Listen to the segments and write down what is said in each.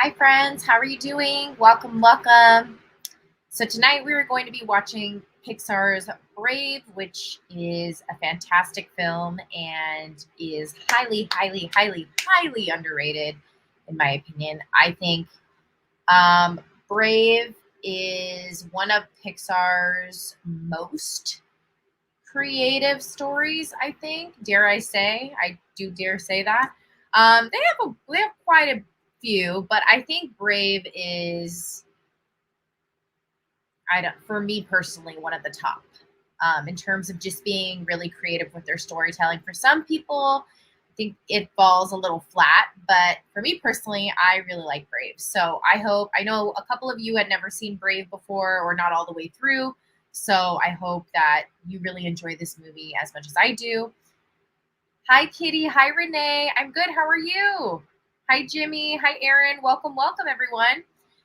Hi friends, how are you doing? Welcome, welcome. So tonight we are going to be watching Pixar's Brave, which is a fantastic film and is highly underrated in my opinion. I think Brave is one of Pixar's most creative stories, I think. Dare I say? I do dare say that. They have quite a few, but I think Brave is, I don't, for me personally, one of the top in terms of just being really creative with their storytelling. For some people, I think it falls a little flat, but for me personally, I really like Brave. So I know a couple of you had never seen Brave before or not all the way through. So I hope that you really enjoy this movie as much as I do. Hi, Kitty. Hi, Renee. I'm good. How are you? Hi, Jimmy. Hi, Aaron. Welcome, welcome, everyone.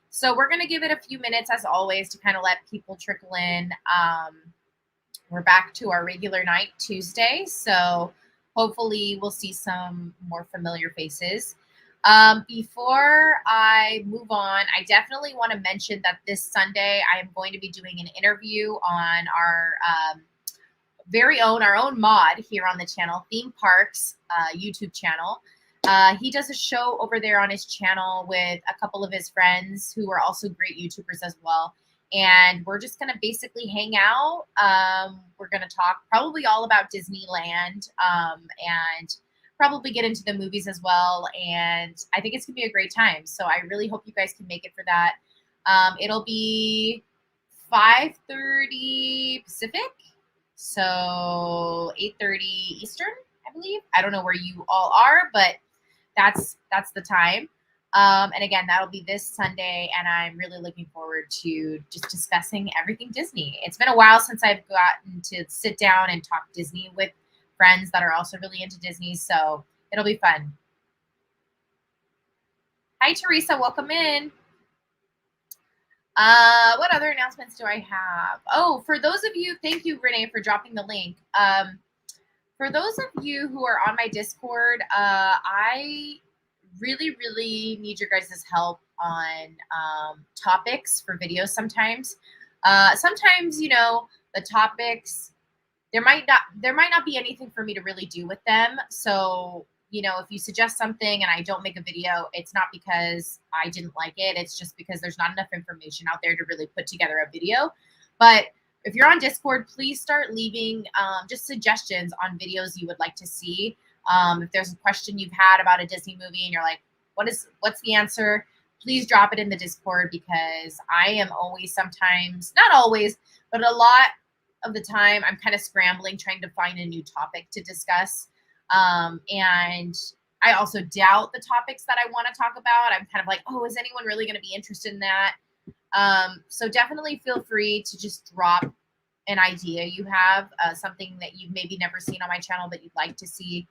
So we're going to give it a few minutes, as always, to kind of let people trickle in. We're back to our regular night, Tuesday. So hopefully we'll see some more familiar faces. Before I move on, I definitely want to mention that this Sunday I am going to be doing an interview on our our own mod here on the channel, Theme Parks YouTube channel. He does a show over there on his channel with a couple of his friends who are also great YouTubers as well. And we're just going to basically hang out. We're going to talk probably all about Disneyland and probably get into the movies as well. And I think it's going to be a great time. So I really hope you guys can make it for that. It'll be 5:30 Pacific. So 8:30 Eastern, I believe. I don't know where you all are, but that's the time. And again, that'll be this Sunday, and I'm really looking forward to just discussing everything Disney. It's been a while since I've gotten to sit down and talk Disney with friends that are also really into Disney, so it'll be fun. Hi, Teresa. Welcome in. What other announcements do I have? Oh, for those of you, thank you, Renee, for dropping the link. For those of you who are on my Discord, I really need your guys' help on topics for videos sometimes. Sometimes, the topics, there might not be anything for me to really do with them. So, if you suggest something and I don't make a video, it's not because I didn't like it. It's just because there's not enough information out there to really put together a video. But if you're on Discord, please start leaving just suggestions on videos you would like to see. If there's a question you've had about a Disney movie and you're like, what's the answer? Please drop it in the Discord, because I am always, sometimes, not always, but a lot of the time, I'm kind of scrambling trying to find a new topic to discuss. And I also doubt the topics that I want to talk about. I'm kind of like, oh, is anyone really going to be interested in that? So definitely feel free to just drop an idea you have, something that you've maybe never seen on my channel that you'd like to see.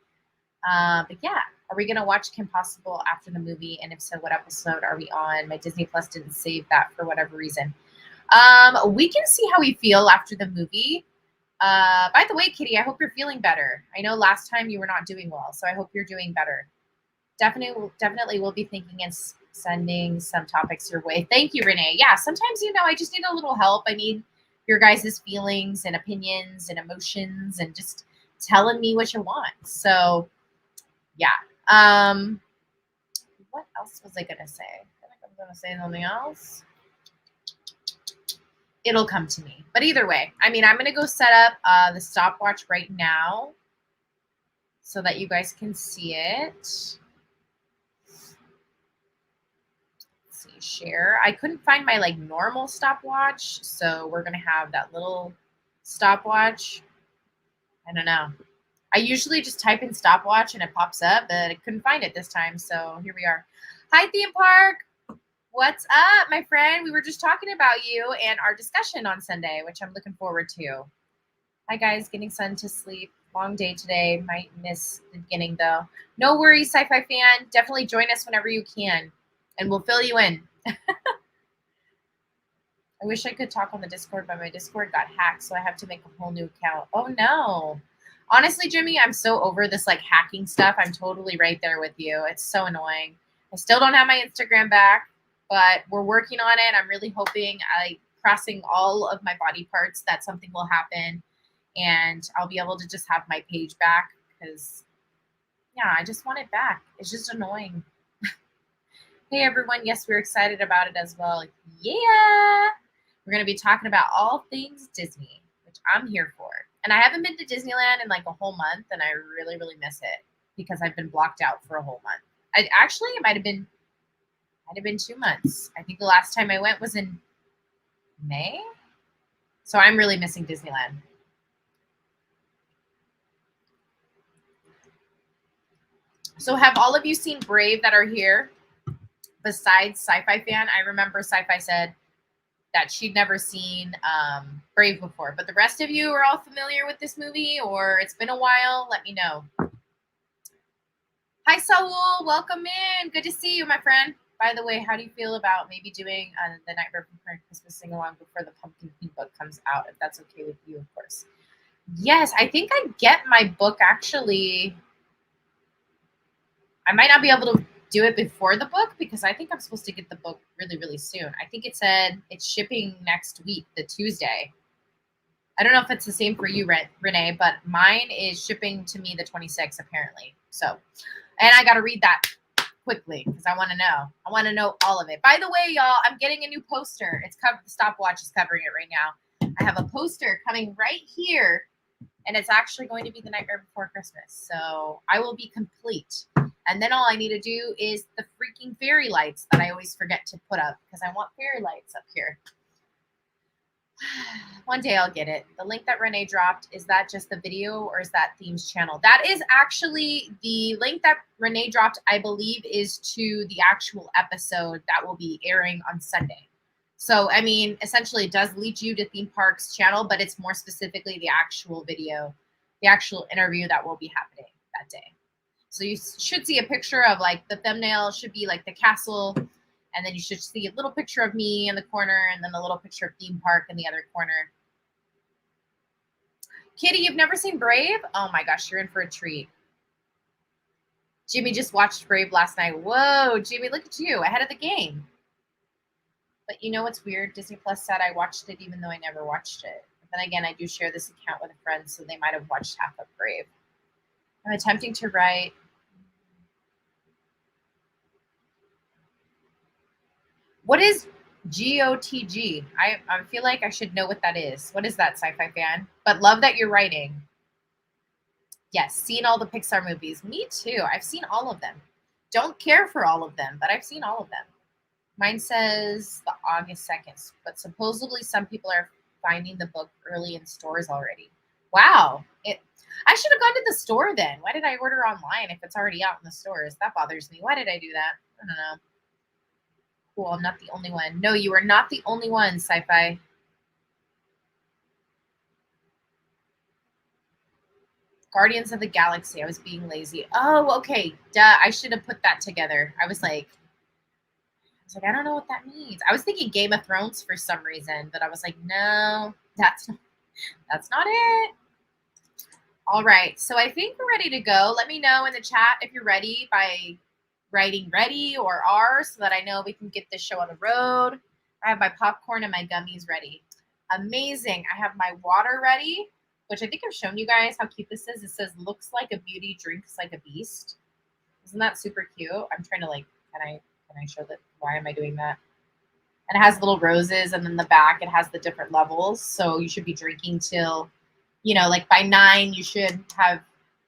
But yeah, are we going to watch Kim Possible after the movie? And if so, what episode are we on? My Disney Plus didn't save that for whatever reason. We can see how we feel after the movie. By the way, Kitty, I hope you're feeling better. I know last time you were not doing well, so I hope you're doing better. Definitely we'll be thinking and sending some topics your way. Thank you, Renee. Yeah, sometimes, I just need a little help. I need your guys' feelings and opinions and emotions and just telling me what you want. So, yeah. What else was I going to say? I feel like I'm going to say something else. It'll come to me. But either way, I'm going to go set up the stopwatch right now so that you guys can see it. Let's see, share. I couldn't find my normal stopwatch, so we're going to have that little stopwatch. I don't know. I usually just type in stopwatch and it pops up, but I couldn't find it this time, so here we are. Hi, Theme Park. What's up, my friend? We were just talking about you and our discussion on Sunday, which I'm looking forward to. Hi, guys. Getting sun to sleep. Long day today. Might miss the beginning, though. No worries, sci-fi fan. Definitely join us whenever you can, and we'll fill you in. I wish I could talk on the Discord, but my Discord got hacked, so I have to make a whole new account. Oh, no. Honestly, Jimmy, I'm so over this hacking stuff. I'm totally right there with you. It's so annoying. I still don't have my Instagram back, but we're working on it. I'm really hoping, crossing all of my body parts, that something will happen and I'll be able to just have my page back because, yeah, I just want it back. It's just annoying. Hey, everyone. Yes, we're excited about it as well. Yeah. We're going to be talking about all things Disney, which I'm here for. And I haven't been to Disneyland in like a whole month, and I really, really miss it because I've been blocked out for a whole month. It might have been 2 months. I think the last time I went was in May. So I'm really missing Disneyland. So have all of you seen Brave that are here? Besides Sci-Fi Fan, I remember Sci-Fi said that she'd never seen Brave before. But the rest of you are all familiar with this movie, or it's been a while? Let me know. Hi, Saul. Welcome in. Good to see you, my friend. By the way, how do you feel about maybe doing the Nightmare Before Christmas sing-along before the Pumpkin King book comes out, if that's okay with you, of course? Yes, I think I get my book, actually. I might not be able to do it before the book because I think I'm supposed to get the book really, really soon. I think it said it's shipping next week, the Tuesday. I don't know if it's the same for you, Renee, but mine is shipping to me the 26th, apparently. So, and I got to read that quickly because I want to know. I want to know all of it. By the way, y'all, I'm getting a new poster. It's covered. The stopwatch is covering it right now. I have a poster coming right here, and it's actually going to be the Nightmare Before Christmas. So I will be complete. And then all I need to do is the freaking fairy lights that I always forget to put up because I want fairy lights up here. One day I'll get it. The link that Renee dropped, is that just the video or is that Themes channel? That is actually the link that Renee dropped, I believe, is to the actual episode that will be airing on Sunday. So, I mean, essentially it does lead you to Theme Park's channel, but it's more specifically the actual video, the actual interview that will be happening that day. So you should see a picture of like the thumbnail should be like the castle. And then you should see a little picture of me in the corner and then a little picture of Theme Park in the other corner. Kitty, you've never seen Brave? Oh my gosh, you're in for a treat. Jimmy just watched Brave last night. Whoa, Jimmy, look at you, ahead of the game. But you know what's weird? Disney Plus said I watched it even though I never watched it. But then again, I do share this account with a friend, so they might have watched half of Brave. I'm attempting to write. What is GOTG? I feel like I should know what that is. What is that, Sci-Fi Fan? But love that you're writing. Yes, seen all the Pixar movies. Me too. I've seen all of them. Don't care for all of them, but I've seen all of them. Mine says the August 2nd, but supposedly some people are finding the book early in stores already. Wow. I should have gone to the store then. Why did I order online if it's already out in the stores? That bothers me. Why did I do that? I don't know. Cool, I'm not the only one. No, you are not the only one, Sci-Fi. Guardians of the Galaxy. I was being lazy. Oh, okay. Duh. I should have put that together. I was like, I don't know what that means. I was thinking Game of Thrones for some reason, but I was like, no, that's not it. All right. So I think we're ready to go. Let me know in the chat if you're ready by writing ready or R so that I know we can get this show on the road. I have my popcorn and my gummies ready. Amazing. I have my water ready, which I think I've shown you guys how cute this is. It says, looks like a beauty, drinks like a beast. Isn't that super cute? I'm trying to can I show that? Why am I doing that? And it has little roses, and then the back, it has the different levels. So you should be drinking till, like by 9, you should have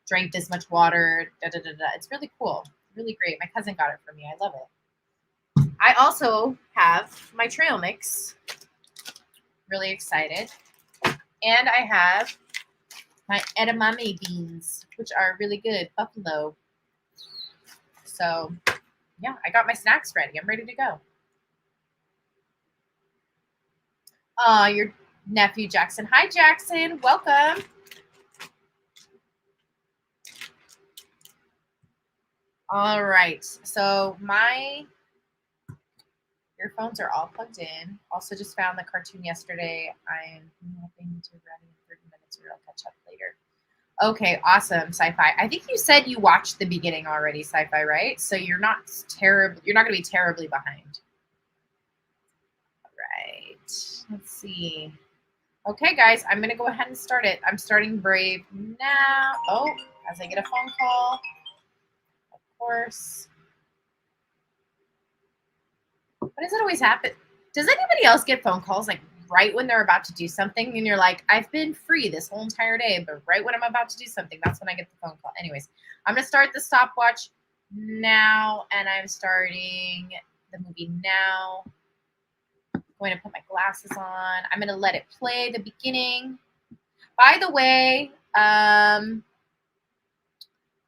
drank this much water. It's really cool. Really great. My cousin got it for me. I love it. I also have my trail mix. Really excited. And I have my edamame beans, which are really good. Buffalo. So, yeah, I got my snacks ready. I'm ready to go. Your nephew, Jackson. Hi, Jackson. Welcome. All right. So my earphones are all plugged in. Also just found the cartoon yesterday. I'm hoping to run in 30 minutes or I'll catch up later. Okay, awesome, sci-fi. I think you said you watched the beginning already, sci-fi, right? So you're not terrible. You're not going to be terribly behind. Right. Let's see. Okay, guys, I'm going to go ahead and start it. I'm starting Brave now. Oh, as I get a phone call, of course. Why does it always happen? Does anybody else get phone calls like right when they're about to do something and you're like, I've been free this whole entire day, but right when I'm about to do something, that's when I get the phone call. Anyways, I'm going to start the stopwatch now, and I'm starting the movie now. I'm going to put my glasses on. I'm going to let it play the beginning. By the way,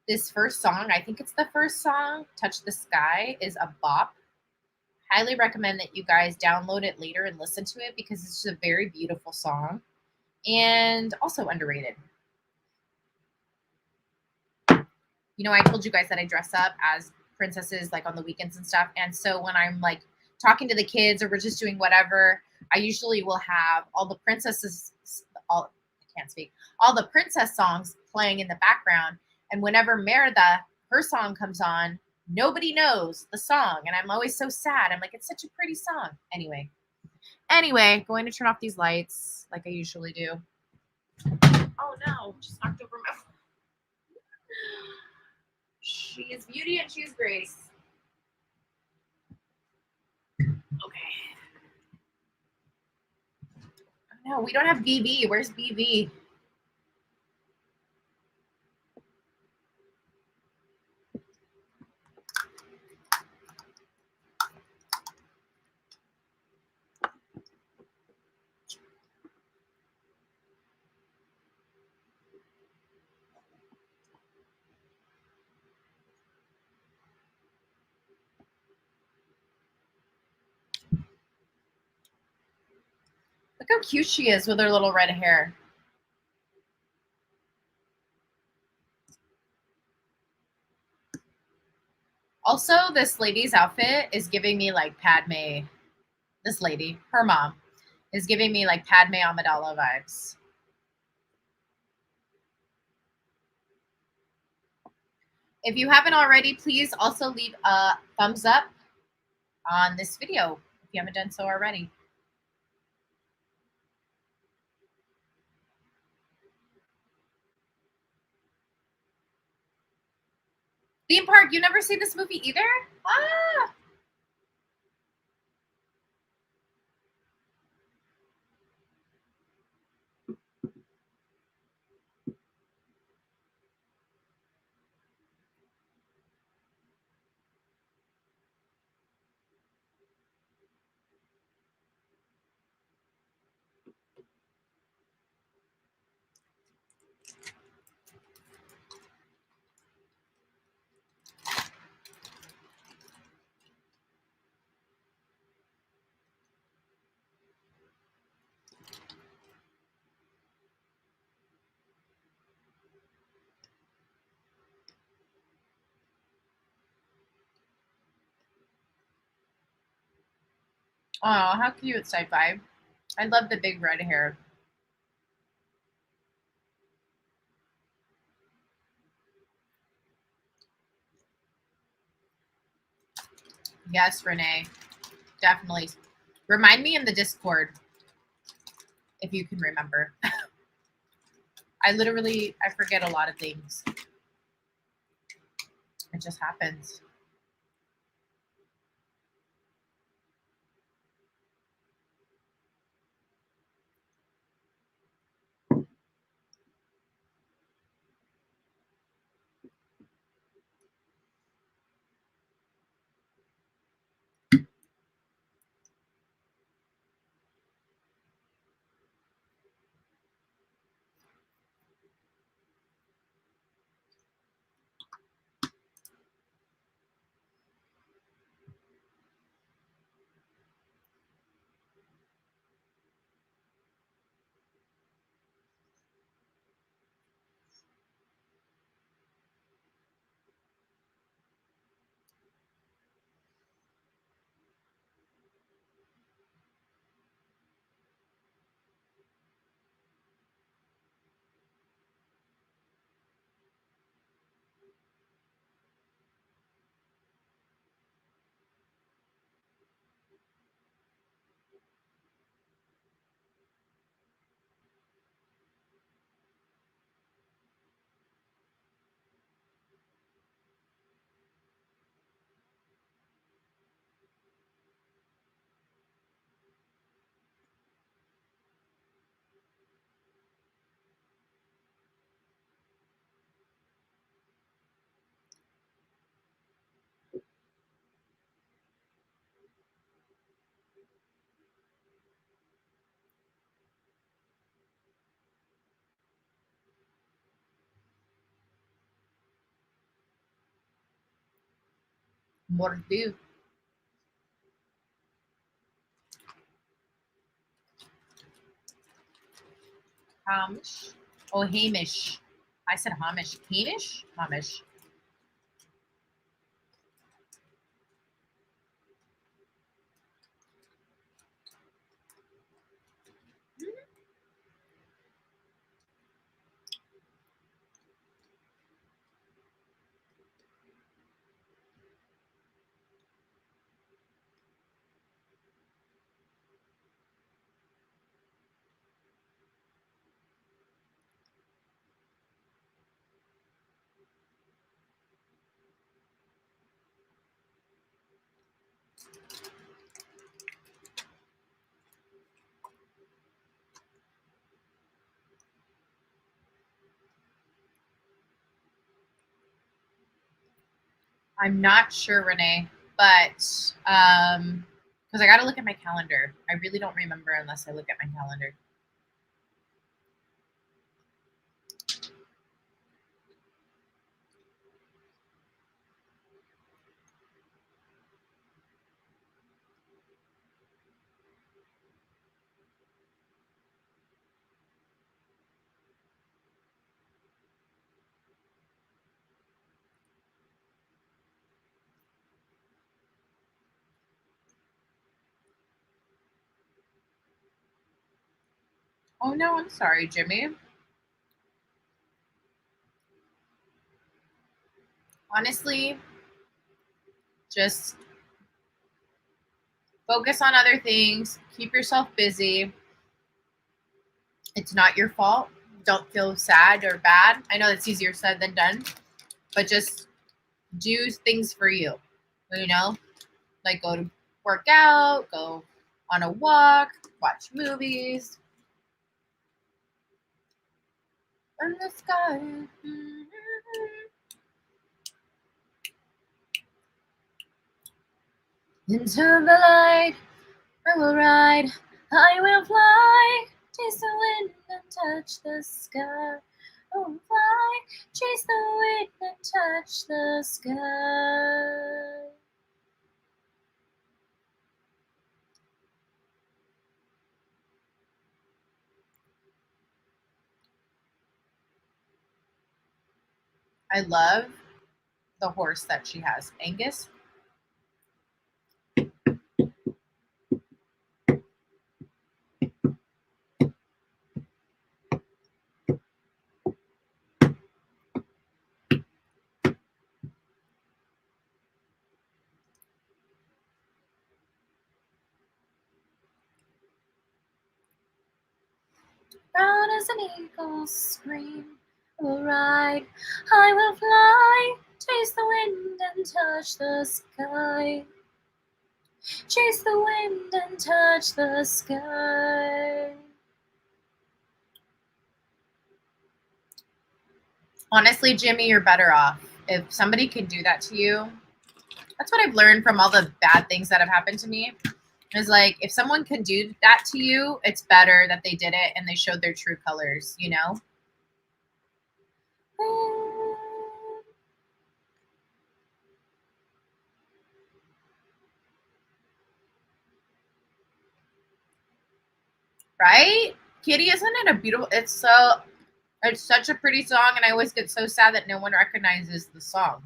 this first song, I think it's the first song, Touch the Sky, is a bop. Highly recommend that you guys download it later and listen to it because it's just a very beautiful song and also underrated. You know, I told you guys that I dress up as princesses like on the weekends and stuff. And so when I'm like talking to the kids or we're just doing whatever, I usually will have all the princesses, I can't speak, all the princess songs playing in the background. And whenever Merida, her song comes on, nobody knows the song. And I'm always so sad. I'm like, it's such a pretty song. Anyway, going to turn off these lights like I usually do. Oh no, just knocked over my. She is beauty and she is grace. Okay. Oh, no, we don't have BB. Where's BB? Look how cute she is with her little red hair. Also, this lady's outfit is giving me like Padme. This lady, her mom, is giving me like Padme Amidala vibes. If you haven't already, please also leave a thumbs up on this video if you haven't done so already. Theme Park, you never see this movie either? Ah! Oh, how cute, sci-fi. I love the big red hair. Yes, Renee. Definitely. Remind me in the Discord if you can remember. I forget a lot of things. It just happens. Mordu. Hamish. Oh, Hamish. I said Hamish. Hamish? Hamish. I'm not sure, Renee, but because I got to look at my calendar. I really don't remember unless I look at my calendar. Oh no, I'm sorry, Jimmy. Honestly, just focus on other things. Keep yourself busy. It's not your fault. Don't feel sad or bad. I know that's easier said than done, but just do things for you. You know, like go to work out, go on a walk, watch movies. In the sky. Into the light, I will ride, I will fly, chase the wind and touch the sky. I will fly, chase the wind and touch the sky. I love the horse that she has, Angus. Brown as an eagle's scream, I will ride, I will fly, chase the wind and touch the sky. Chase the wind and touch the sky. Honestly, Jimmy, you're better off. If somebody can do that to you, that's what I've learned from all the bad things that have happened to me. Is like, if someone can do that to you, it's better that they did it and they showed their true colors, you know? Right? Kitty, isn't it a beautiful, it's such a pretty song, and I always get so sad that no one recognizes the song.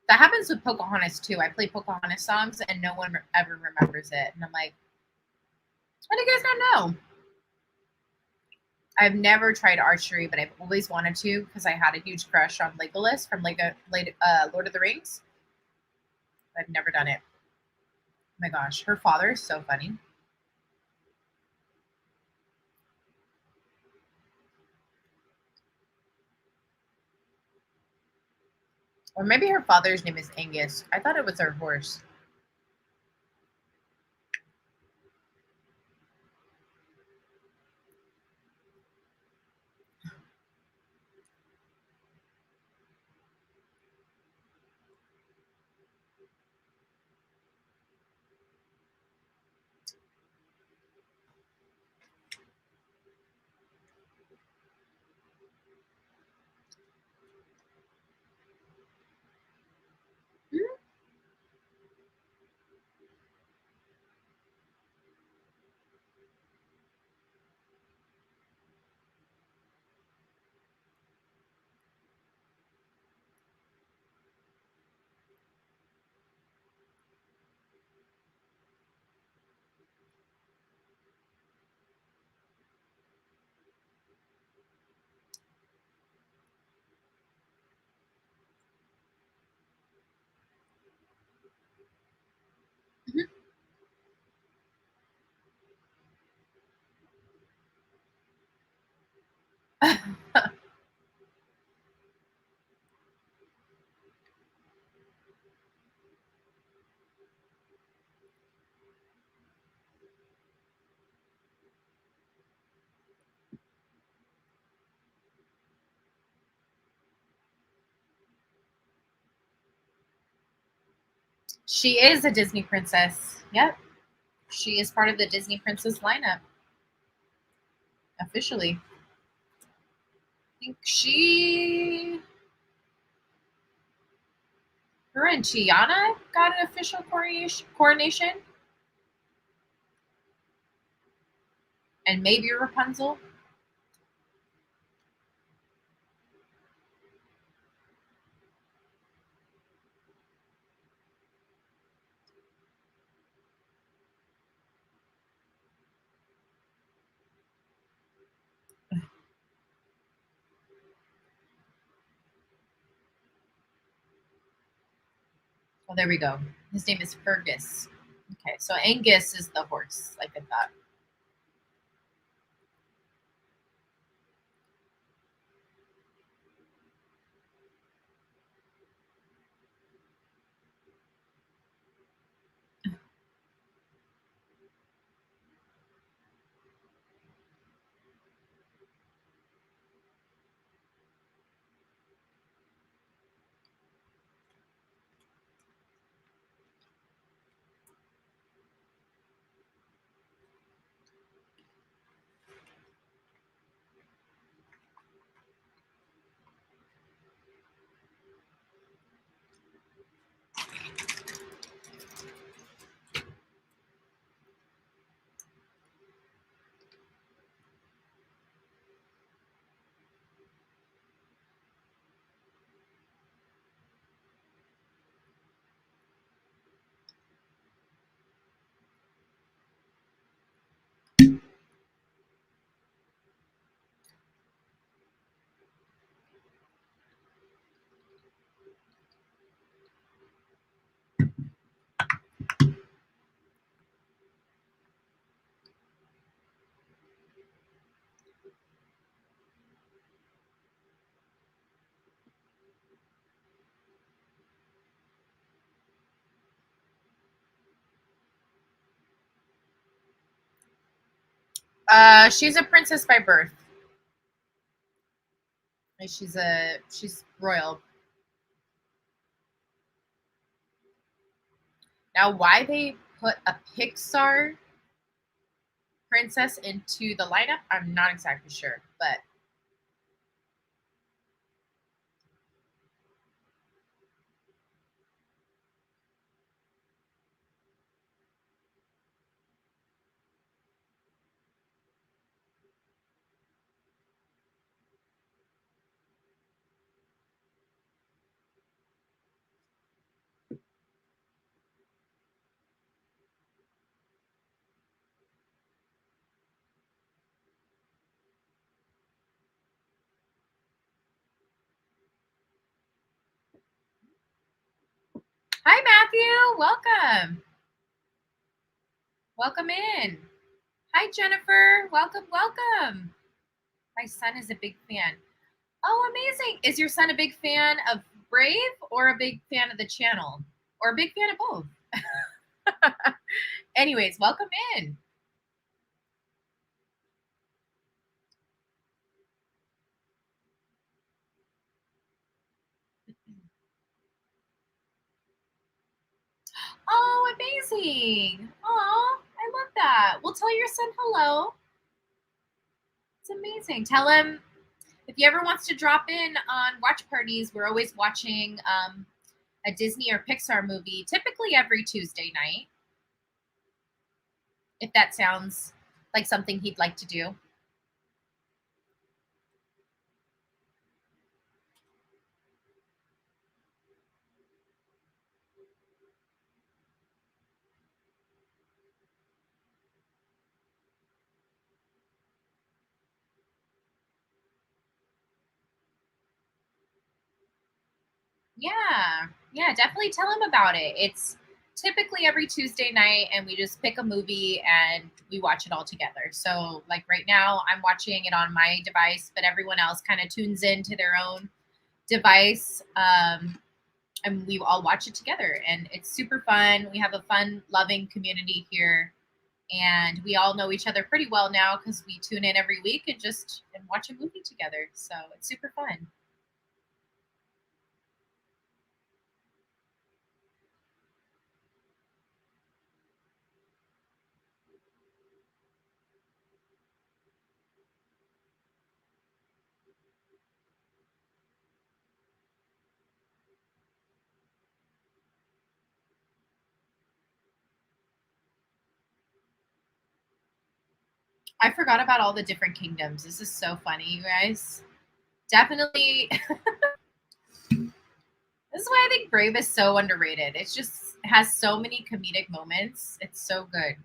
That happens with Pocahontas too. I play Pocahontas songs and no one ever remembers it. And I'm like, how do you guys not know? I've never tried archery, but I've always wanted to because I had a huge crush on Legolas from Lord of the Rings. I've never done it. Oh my gosh, her father is so funny. Or maybe her father's name is Angus. I thought it was her horse. She is a Disney princess. Yep. She is part of the Disney princess lineup. Officially. I think her and Tiana got an official coronation. And maybe Rapunzel. Oh, there we go. His name is Fergus. Okay, so Angus is the horse, like I thought. She's a princess by birth. She's royal. Now, why they put a Pixar princess into the lineup, I'm not exactly sure, but hi Matthew, welcome. Welcome in. Hi Jennifer, welcome. My son is a big fan. Oh, amazing. Is your son a big fan of Brave or a big fan of the channel? Or a big fan of both? Anyways, welcome in. Oh, amazing. Oh, I love that. Well, tell your son hello. It's amazing. Tell him if he ever wants to drop in on watch parties, we're always watching a Disney or Pixar movie, typically every Tuesday night. If that sounds like something he'd like to do. Yeah, definitely tell him about it. It's typically every Tuesday night, and we just pick a movie and we watch it all together. So, like right now, I'm watching it on my device, but everyone else kind of tunes into their own device, and we all watch it together. And it's super fun. We have a fun, loving community here, and we all know each other pretty well now because we tune in every week and watch a movie together. So it's super fun. I forgot about all the different kingdoms. This is so funny, you guys. Definitely. This is why I think Brave is so underrated. It just has so many comedic moments. It's so good.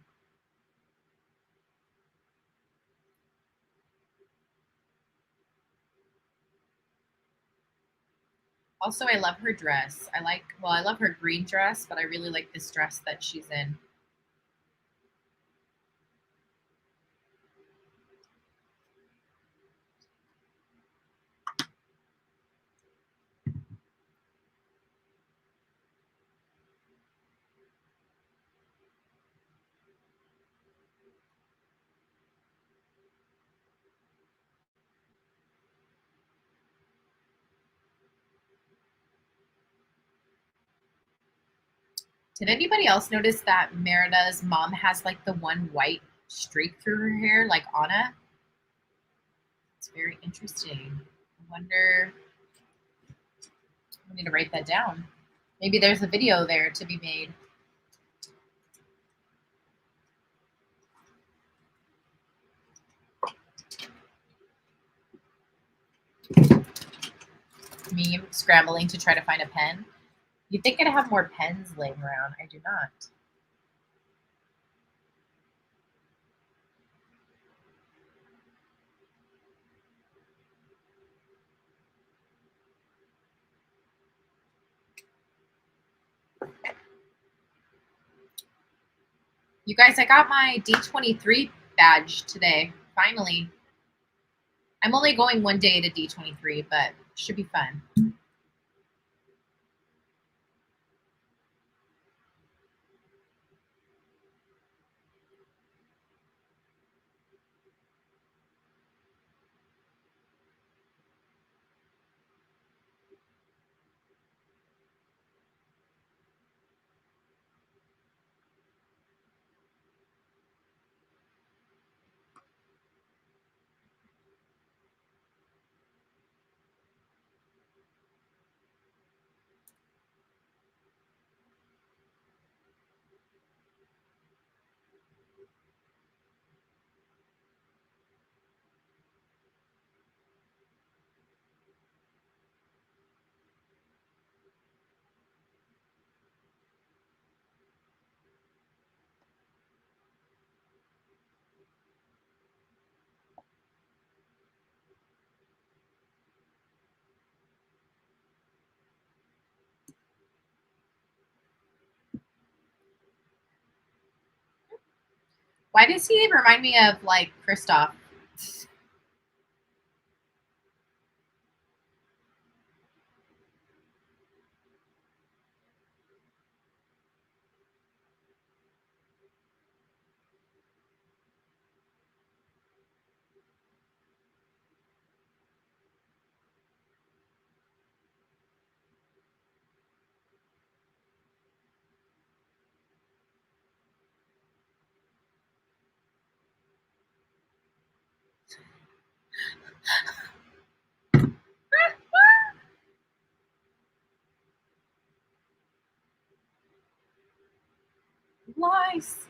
Also, I love her dress. I love her green dress, but I really like this dress that she's in. Did anybody else notice that Merida's mom has like the one white streak through her hair, like Anna? It's very interesting. I wonder, I need to write that down. Maybe there's a video there to be made. Me scrambling to try to find a pen. You'd think I'd have more pens laying around. I do not. You guys, I got my D23 badge today. Finally. I'm only going one day to D23, but should be fun. Why does he remind me of like Kristoff? Lies.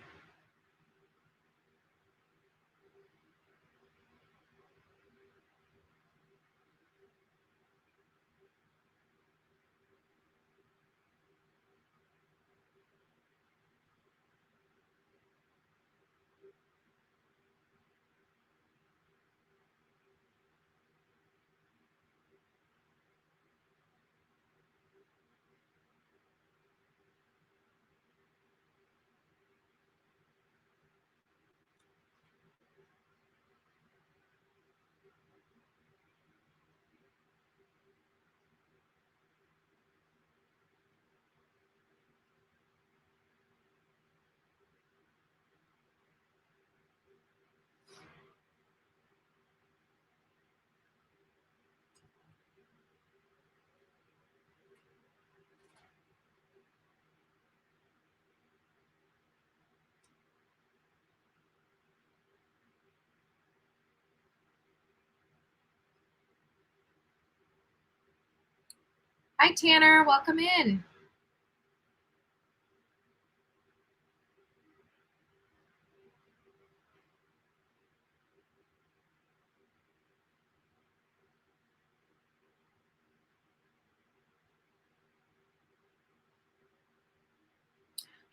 Hi, Tanner. Welcome in.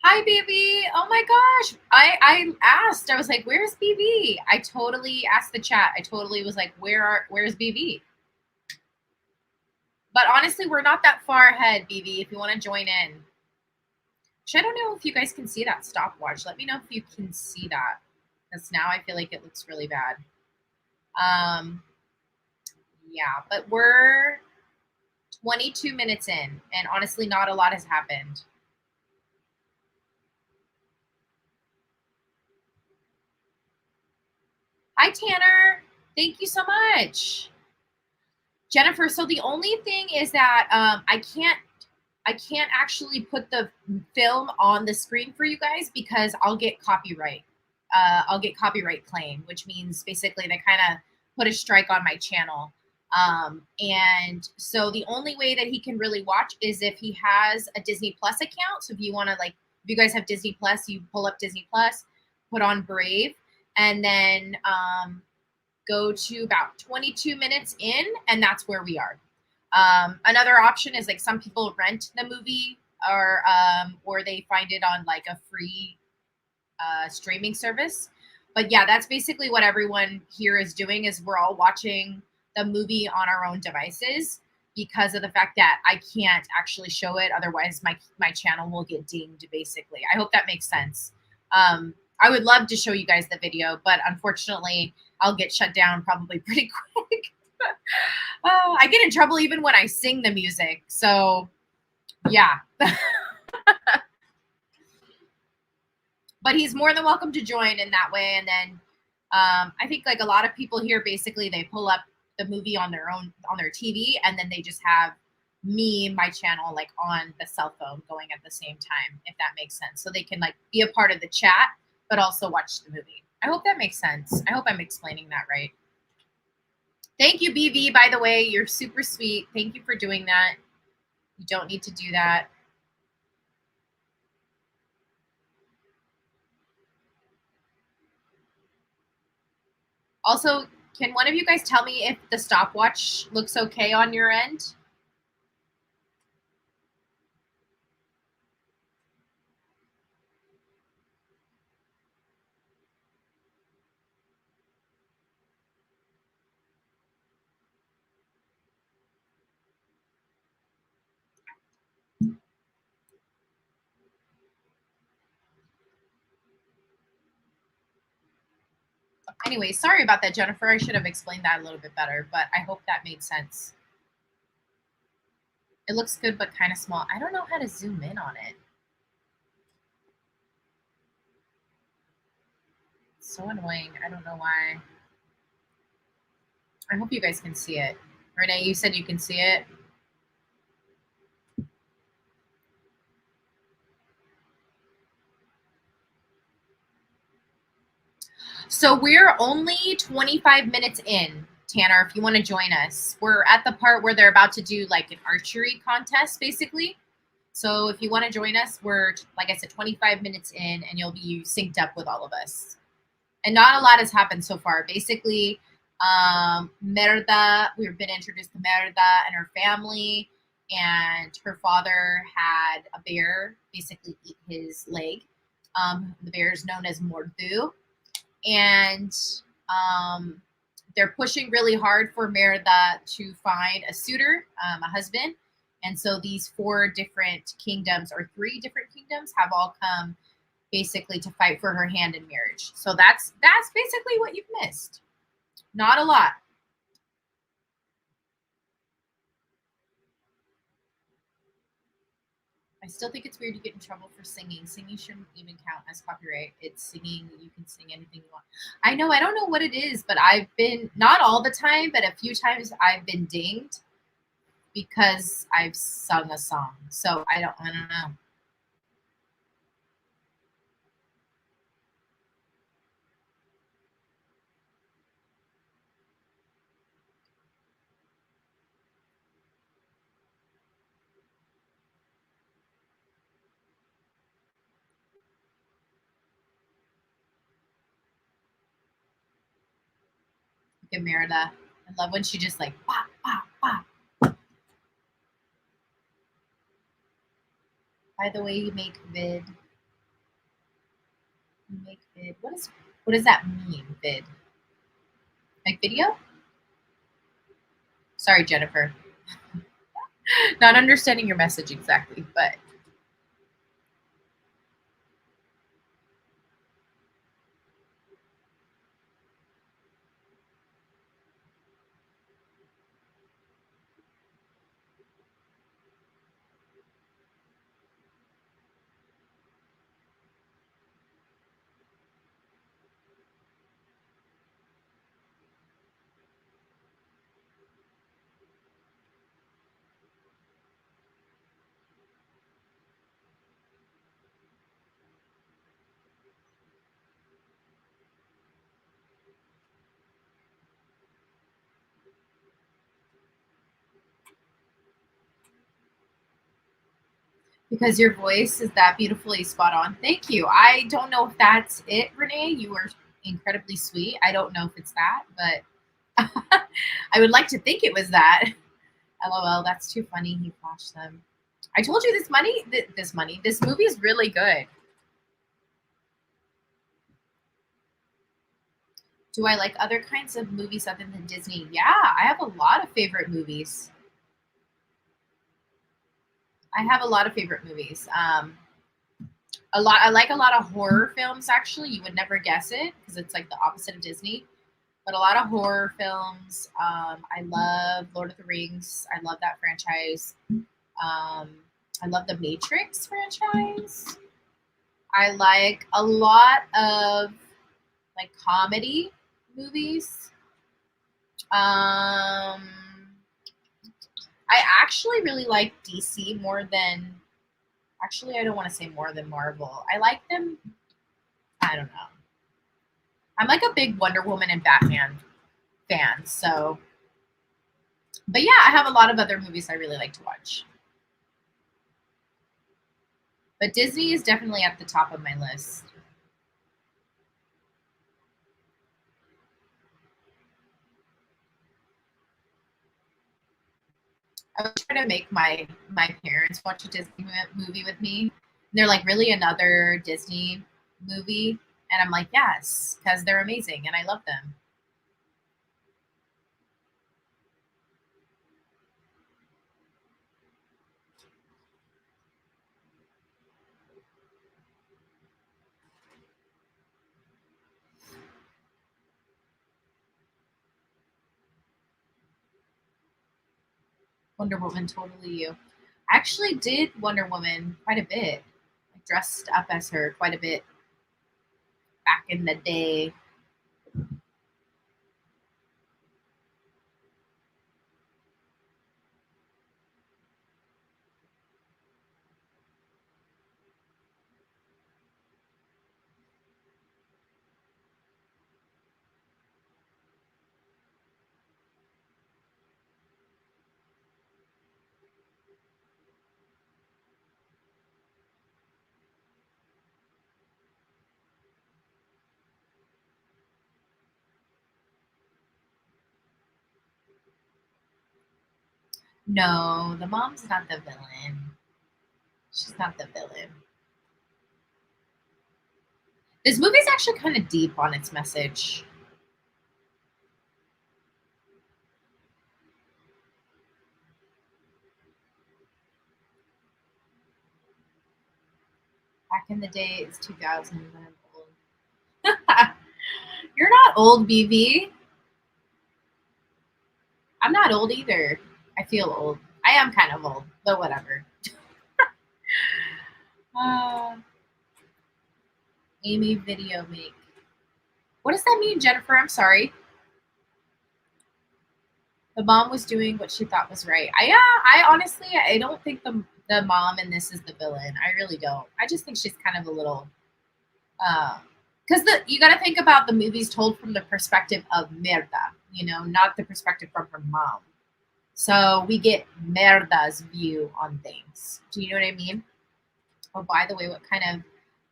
Hi, BB. Oh my gosh. I asked. I was like, "Where's BB?" I totally asked the chat. I totally was like, "Where's BB?" But honestly, we're not that far ahead, BB. If you want to join in, I don't know if you guys can see that stopwatch. Let me know if you can see that, because now I feel like it looks really bad. Yeah, but we're 22 minutes in, and honestly, not a lot has happened. Hi, Tanner. Thank you so much. Jennifer, so the only thing is that I can't actually put the film on the screen for you guys because I'll get copyright. I'll get copyright claim, which means basically they kind of put a strike on my channel. And so the only way that he can really watch is if he has a Disney Plus account. So if you want to if you guys have Disney Plus, you pull up Disney Plus, put on Brave, and then go to about 22 minutes in, and that's where we are. Another option is like some people rent the movie or they find it on like a free streaming service. But yeah, that's basically what everyone here is doing is we're all watching the movie on our own devices because of the fact that I can't actually show it. Otherwise, my channel will get dinged, basically. I hope that makes sense. I would love to show you guys the video, but unfortunately, I'll get shut down probably pretty quick. Oh, I get in trouble even when I sing the music. So, yeah. But he's more than welcome to join in that way. And then I think like a lot of people here, basically they pull up the movie on their own on their TV, and then they just have me, my channel, like on the cell phone going at the same time, if that makes sense. So they can like be a part of the chat, but also watch the movie. I hope that makes sense. I hope I'm explaining that right. Thank you, BV, by the way. You're super sweet. Thank you for doing that. You don't need to do that. Also, can one of you guys tell me if the stopwatch looks okay on your end? Anyway, sorry about that, Jennifer. I should have explained that a little bit better, but I hope that made sense. It looks good, but kind of small. I don't know how to zoom in on it. It's so annoying. I don't know why. I hope you guys can see it. Renee, you said you can see it. So we're only 25 minutes in, Tanner, if you want to join us. We're at the part where they're about to do like an archery contest, basically. So if you want to join us, we're, like I said, 25 minutes in, and you'll be synced up with all of us. And not a lot has happened so far. Basically, Merda, we've been introduced to Merda and her family, and her father had a bear basically eat his leg. The bear is known as Mordu, and they're pushing really hard for Merida to find a suitor, a husband. And so these 4 different kingdoms, or 3 different kingdoms, have all come basically to fight for her hand in marriage. So that's basically what you've missed. Not a lot. I still think it's weird to get in trouble for singing. Singing shouldn't even count as copyright. It's singing. You can sing anything you want. I know. I don't know what it is, but I've been, not all the time, but a few times I've been dinged because I've sung a song. So I don't know. Look at Merida. I love when she just like, bah, bah, bah. By the way, you make vid. Make vid. What does that mean? Vid. Like video? Sorry, Jennifer. Not understanding your message exactly, but because your voice is that beautifully spot on. Thank you. I don't know if that's it, Renee. You were incredibly sweet. I don't know if it's that, but I would like to think it was that. LOL, that's too funny. He flashed them. I told you this movie is really good. Do I like other kinds of movies other than Disney? Yeah, I have a lot of favorite movies. I have a lot of favorite movies. I like a lot of horror films. Actually, you would never guess it because it's like the opposite of Disney. But a lot of horror films. I love Lord of the Rings. I love that franchise. I love the Matrix franchise. I like a lot of like comedy movies. I actually really like DC more than. Actually, I don't want to say more than Marvel. I like them. I don't know. I'm like a big Wonder Woman and Batman fan. So, but yeah, I have a lot of other movies I really like to watch. But Disney is definitely at the top of my list. I was trying to make my parents watch a Disney movie with me. And they're like, really another Disney movie? And I'm like, yes, because they're amazing and I love them. Wonder Woman, totally you. I actually did Wonder Woman quite a bit. I dressed up as her quite a bit back in the day. No, the mom's not the villain. She's not the villain. This movie's actually kind of deep on its message. Back in the day, it's 2000 when I'm old. You're not old, BB. I'm not old either. I feel old. I am kind of old, but whatever. Uh, Amy video make. What does that mean, Jennifer? I'm sorry. The mom was doing what she thought was right. I honestly, I don't think the mom in this is the villain. I really don't. I just think she's kind of a little, because the you got to think about the movies told from the perspective of Merda, not the perspective from her mom. So we get Merda's view on things. Do you know what I mean? Oh, by the way, what kind of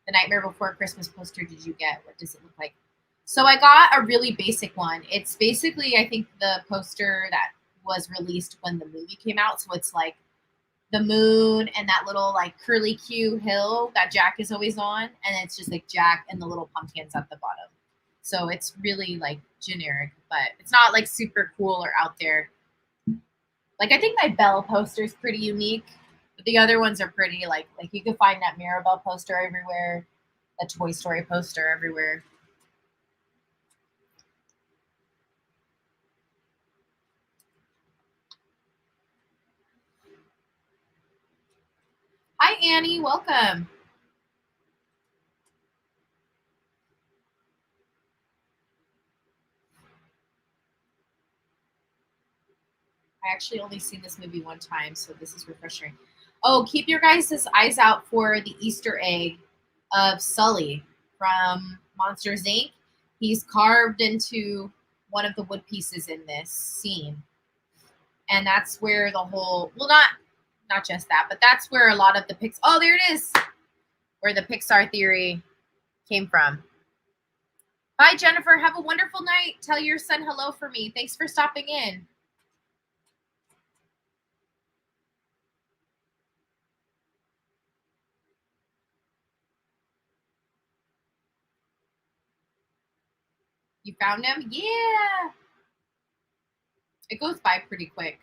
the Nightmare Before Christmas poster did you get? What does it look like? So I got a really basic one. It's basically, I think, the poster that was released when the movie came out. So it's like the moon and that little like curly Q hill that Jack is always on, and it's just like Jack and the little pumpkins at the bottom. So it's really like generic, but it's not like super cool or out there. Like I think my Belle poster is pretty unique, but the other ones are pretty like you can find that Mirabelle poster everywhere, a Toy Story poster everywhere. Hi Annie, welcome. I actually only seen this movie one time, so this is refreshing. Oh, keep your guys' eyes out for the Easter egg of Sully from Monsters Inc. He's carved into one of the wood pieces in this scene. And that's where the whole not just that, but that's where a lot of the oh, there it is. Where the Pixar theory came from. Bye, Jennifer. Have a wonderful night. Tell your son hello for me. Thanks for stopping in. You found him? Yeah. It goes by pretty quick.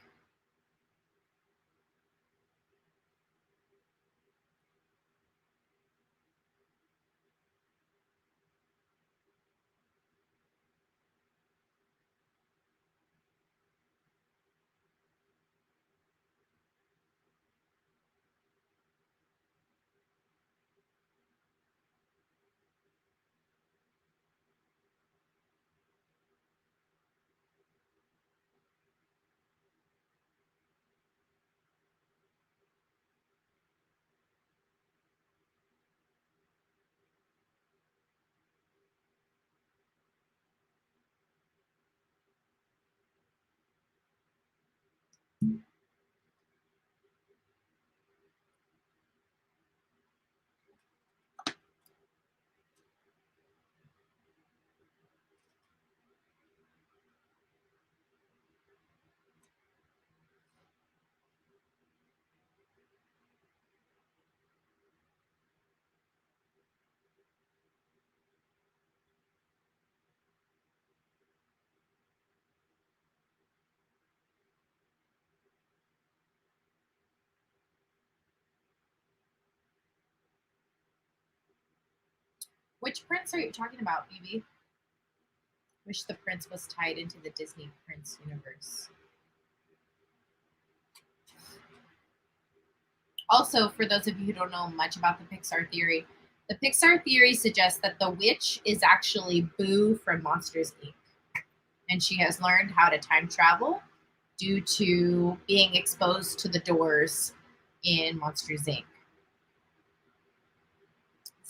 Which prince are you talking about, BB? Wish the prince was tied into the Disney Prince universe. Also, for those of you who don't know much about the Pixar theory, the Pixar theory suggests that the witch is actually Boo from Monsters Inc. And she has learned how to time travel due to being exposed to the doors in Monsters Inc.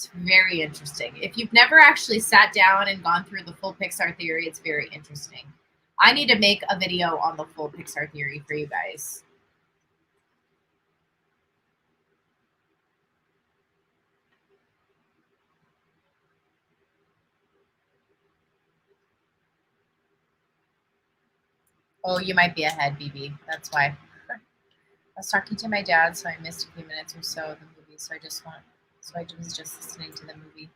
It's very interesting. If you've never actually sat down and gone through the full Pixar theory, it's very interesting. I need to make a video on the full Pixar theory for you guys. Oh, you might be ahead, BB. That's why. I was talking to my dad, so I missed a few minutes or so of the movie. So I was just listening to the movie.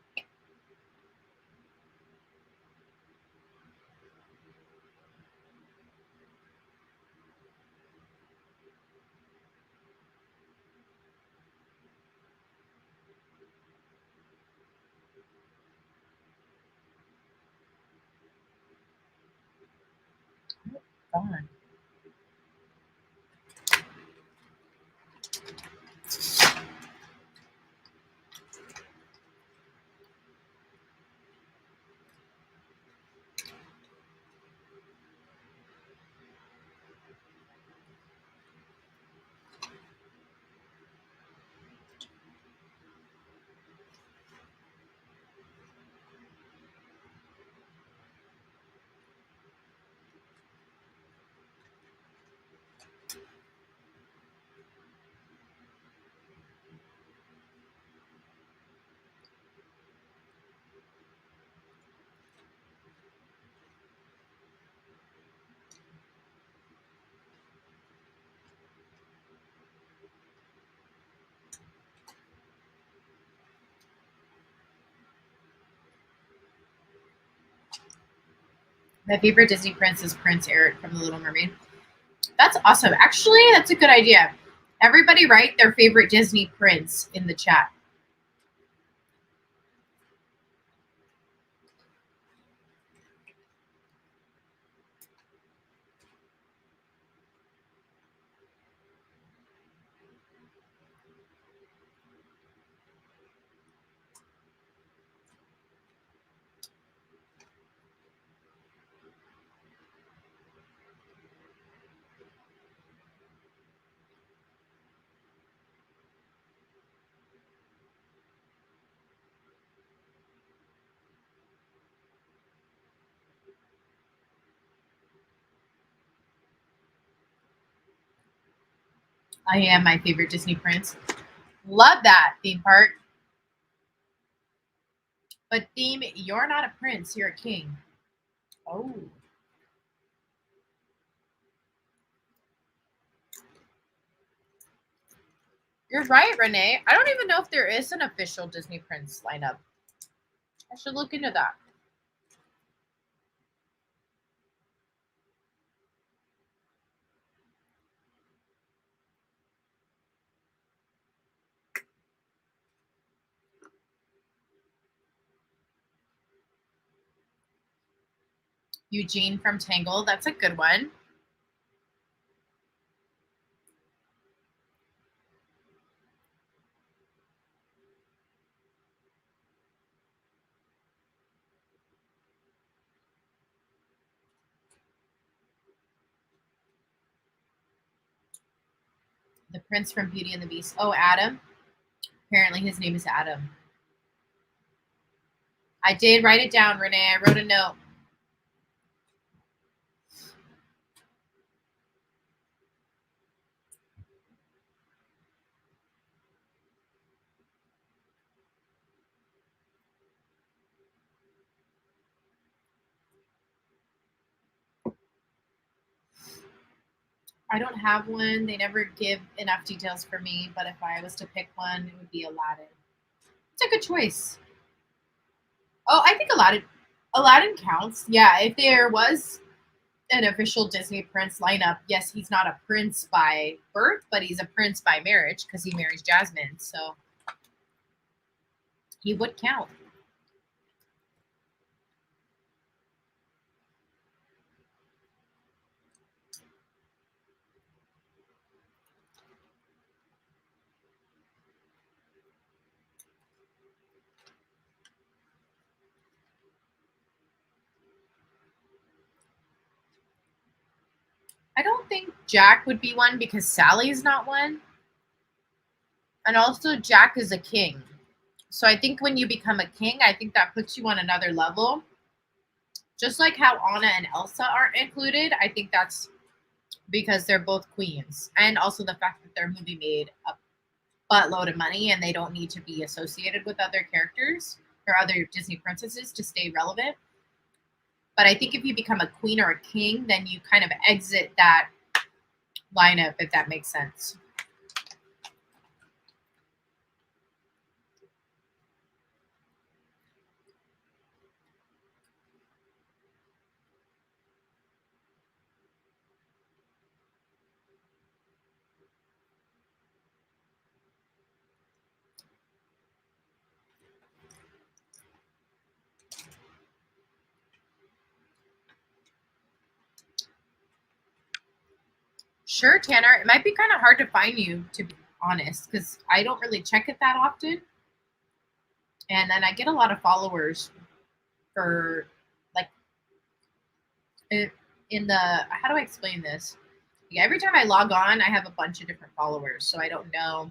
Gone. My favorite Disney prince is Prince Eric from The Little Mermaid. That's awesome. Actually, that's a good idea. Everybody write their favorite Disney prince in the chat. I am my favorite Disney prince. Love that theme park. But theme, you're not a prince, you're a king. Oh. You're right, Renee. I don't even know if there is an official Disney prince lineup. I should look into that. Eugene from Tangle. That's a good one. The prince from Beauty and the Beast. Oh, Adam. Apparently his name is Adam. I did write it down, Renee. I wrote a note. I don't have one. They never give enough details for me, but if I was to pick one, it would be Aladdin. It's a good choice. Oh, I think Aladdin counts. Yeah, if there was an official Disney prince lineup, yes, he's not a prince by birth, but he's a prince by marriage because he marries Jasmine, so he would count. I don't think Jack would be one because Sally's not one. And also, Jack is a king. So I think when you become a king, I think that puts you on another level. Just like how Anna and Elsa aren't included, I think that's because they're both queens. And also the fact that their movie made a buttload of money and they don't need to be associated with other characters or other Disney princesses to stay relevant. But I think if you become a queen or a king, then you kind of exit that lineup, if that makes sense. Sure, Tanner. It might be kind of hard to find you, to be honest, because I don't really check it that often. And then I get a lot of followers for like in the how do I explain this? Yeah, every time I log on, I have a bunch of different followers, so I don't know.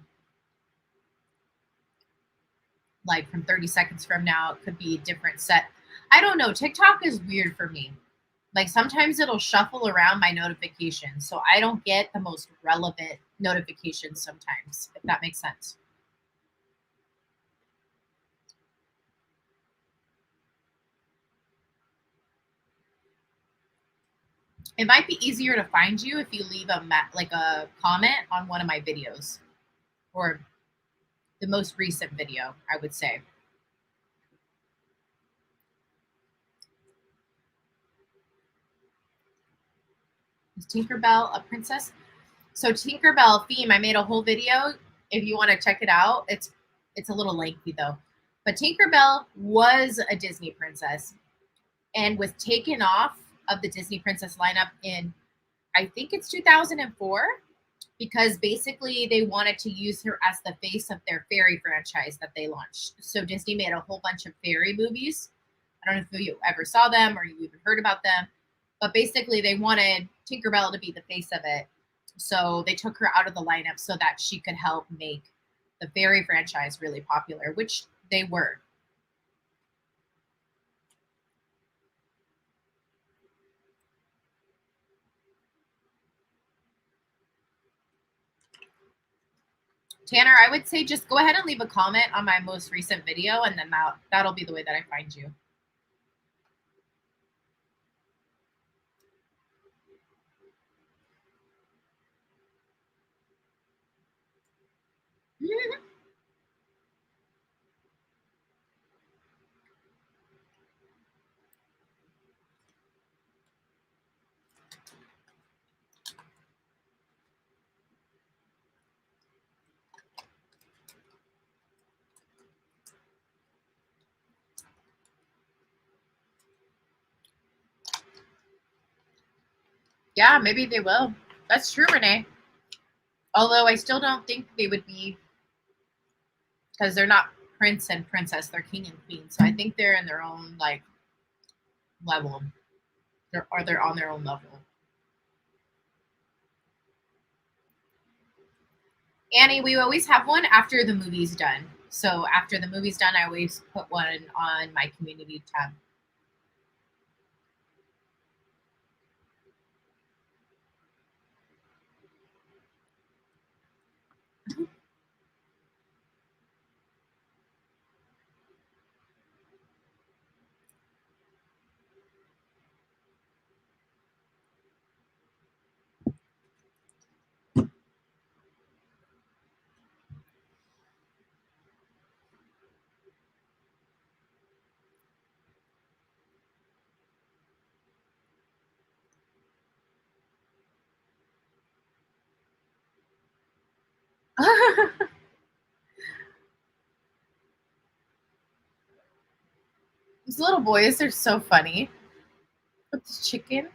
Like from 30 seconds from now, it could be a different set. I don't know. TikTok is weird for me. Like sometimes it'll shuffle around my notifications, so I don't get the most relevant notifications sometimes, if that makes sense. It might be easier to find you if you leave like a comment on one of my videos or the most recent video, I would say. Is Tinkerbell a princess? So Tinkerbell theme, I made a whole video. If you want to check it out, it's a little lengthy though. But Tinkerbell was a Disney princess and was taken off of the Disney princess lineup in, I think it's 2004, because basically they wanted to use her as the face of their fairy franchise that they launched. So Disney made a whole bunch of fairy movies. I don't know if you ever saw them or you even heard about them, but basically they wanted Tinkerbell to be the face of it. So they took her out of the lineup so that she could help make the fairy franchise really popular, which they were. Tanner, I would say just go ahead and leave a comment on my most recent video, and then that'll be the way that I find you. Yeah, maybe they will. That's true, Renee. Although I still don't think they would be, because they're not prince and princess, they're king and queen. So I think they're in their own like level. They're on their own level. Annie, we always have one after the movie's done. So after the movie's done, I always put one on my community tab. These little boys are so funny. With the chicken.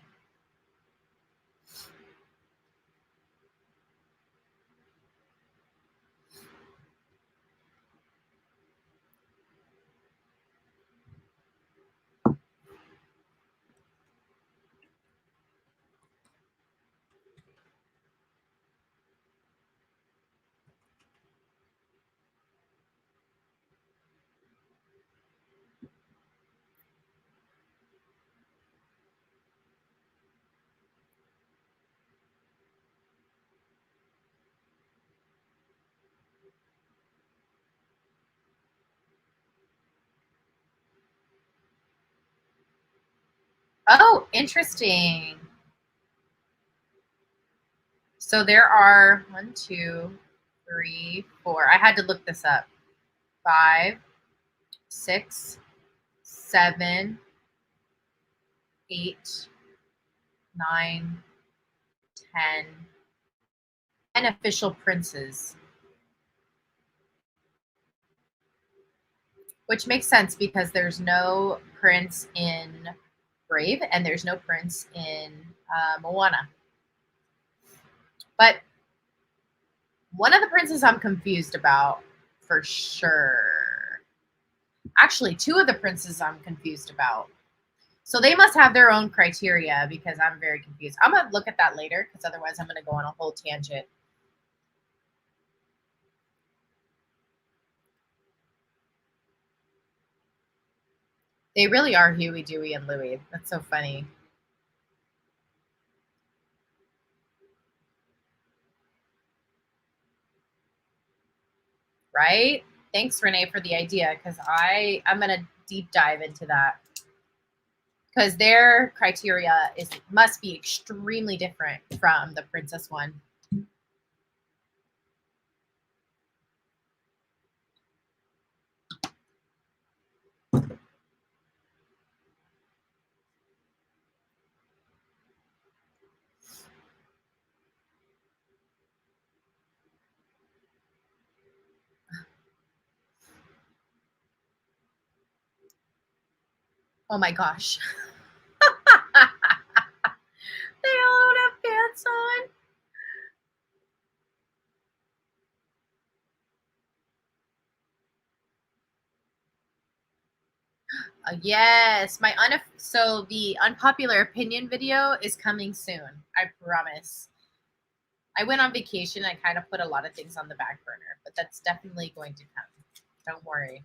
Oh, interesting. So there are 1, 2, 3, 4. I had to look this up. 5, 6, 7, 8, 9, 10, and official princes. Which makes sense because there's no prince in Brave and there's no prince in Moana. But one of the princes I'm confused about for sure. Actually, two of the princes I'm confused about. So they must have their own criteria because I'm very confused. I'm going to look at that later because otherwise I'm going to go on a whole tangent. They really are Huey, Dewey, and Louie. That's so funny. Right? Thanks, Renee, for the idea because I'm going to deep dive into that. Because their criteria must be extremely different from the princess one. Oh my gosh. They all don't have pants on. Yes, so the unpopular opinion video is coming soon. I promise. I went on vacation. I kind of put a lot of things on the back burner, but that's definitely going to come. Don't worry.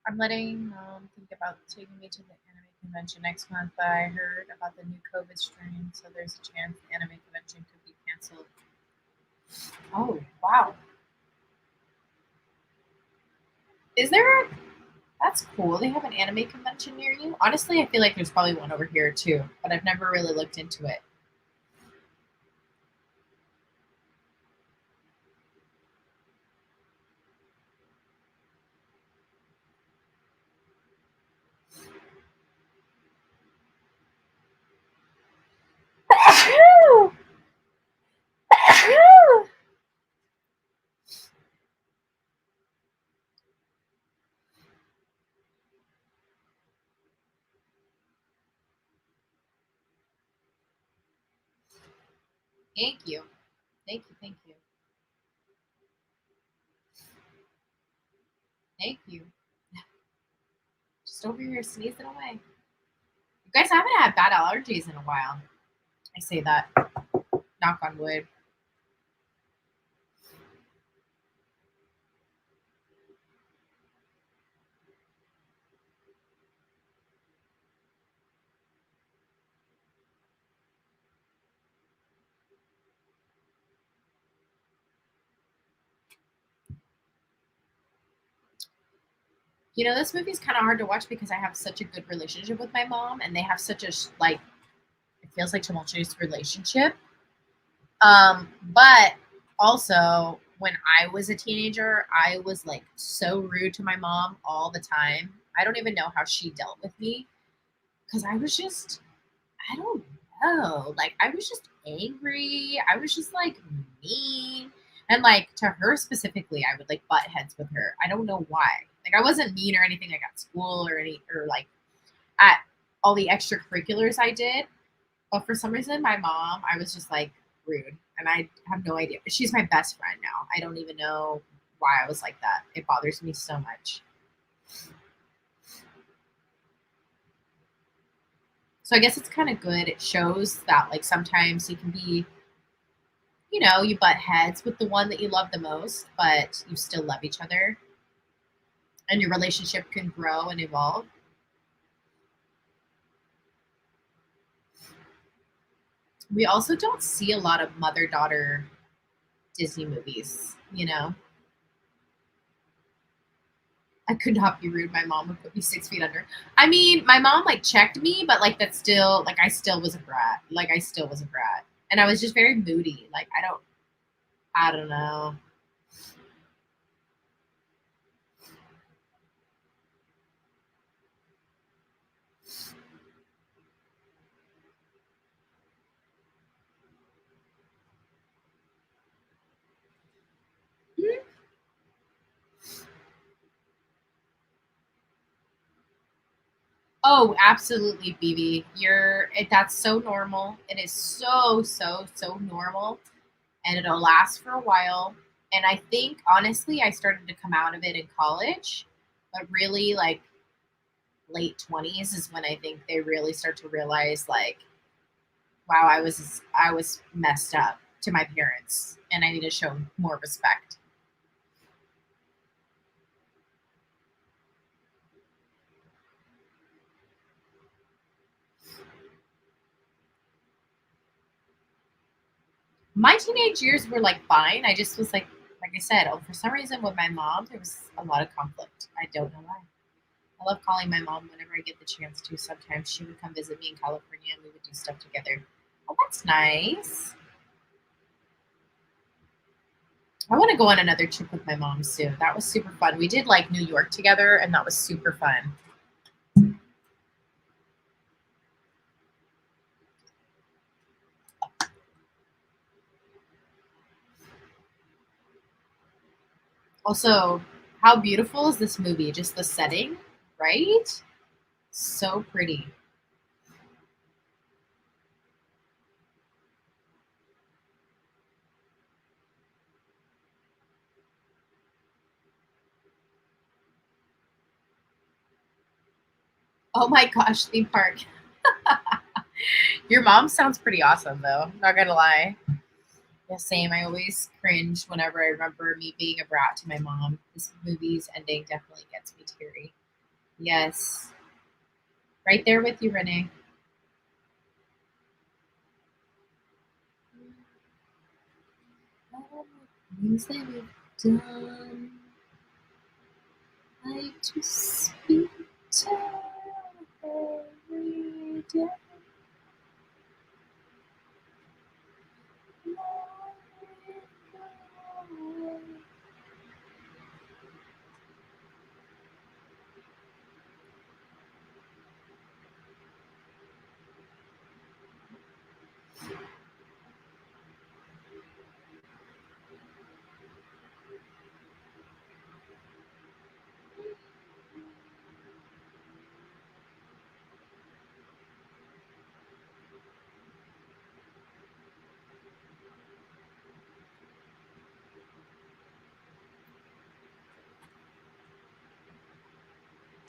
I'm letting mom think about taking me to the anime convention next month, but I heard about the new COVID strain, so there's a chance the anime convention could be canceled. Oh, wow. Is there a That's cool. They have an anime convention near you. Honestly, I feel like there's probably one over here too, but I've never really looked into it. Thank you. Thank you. Thank you. Thank you. Just over here sneezing away. You guys haven't had bad allergies in a while. I say that. Knock on wood. You know, this movie's kind of hard to watch because I have such a good relationship with my mom, and they have such a like it feels like tumultuous relationship. But also when I was a teenager, I was like so rude to my mom all the time. I don't even know how she dealt with me because I was just, I don't know, like I was just angry. I was just like mean. And like to her specifically, I would like butt heads with her. I don't know why. Like I wasn't mean or anything like at school or like at all the extracurriculars I did. But for some reason, my mom, I was just like rude. And I have no idea. She's my best friend now. I don't even know why I was like that. It bothers me so much. So I guess it's kind of good. It shows that like sometimes you can be, you butt heads with the one that you love the most, but you still love each other and your relationship can grow and evolve. We also don't see a lot of mother daughter Disney movies, you know? I could not be rude. My mom would put me 6 feet under. I mean, my mom like checked me, but like that's still like I still was a brat. Like I still was a brat. And I was just very moody. Like I don't know. Oh, absolutely, BB. That's so normal. It is so normal and it'll last for a while. And I think honestly I started to come out of it in college, but really like late 20s is when I think they really start to realize like, wow, I was messed up to my parents and I need to show more respect. My teenage years were like fine. I just was like I said, oh, for some reason with my mom there was a lot of conflict. I don't know why. I love calling my mom whenever I get the chance to. Sometimes she would come visit me in California and we would do stuff together. Oh, that's nice. I want to go on another trip with my mom soon. That was super fun. We did like New York together and that was super fun. Also, how beautiful is this movie? Just the setting, right? So pretty. Oh my gosh, theme park. Your mom sounds pretty awesome though. Not gonna lie. Yeah, same. I always cringe whenever I remember me being a brat to my mom. This movie's ending definitely gets me teary. Yes. Right there with you, Renee. Things that we've done, I just speak to every day.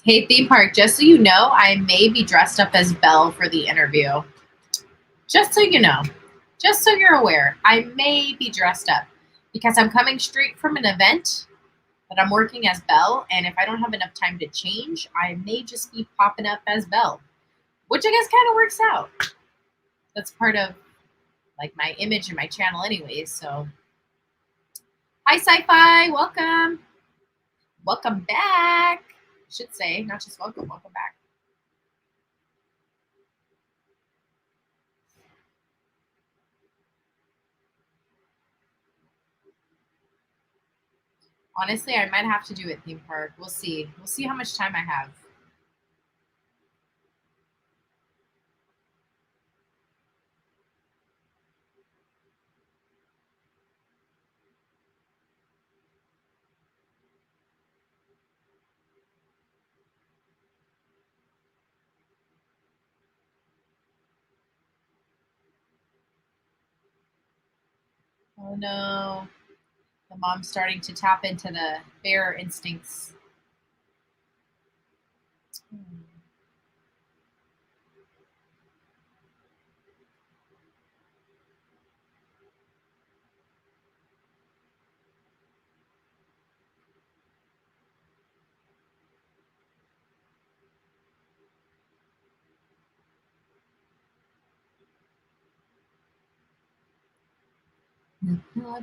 Hey, theme park, just so you know, I may be dressed up as Belle for the interview. Just so you know, just so you're aware, I may be dressed up because I'm coming straight from an event that I'm working as Belle, and if I don't have enough time to change, I may just be popping up as Belle, which I guess kind of works out. That's part of like my image and my channel, anyways. So, hi, sci-fi, welcome back. I should say, not just welcome back. Honestly, I might have to do it theme park. We'll see. We'll see how much time I have. Oh no. The mom's starting to tap into the bear instincts. Hmm.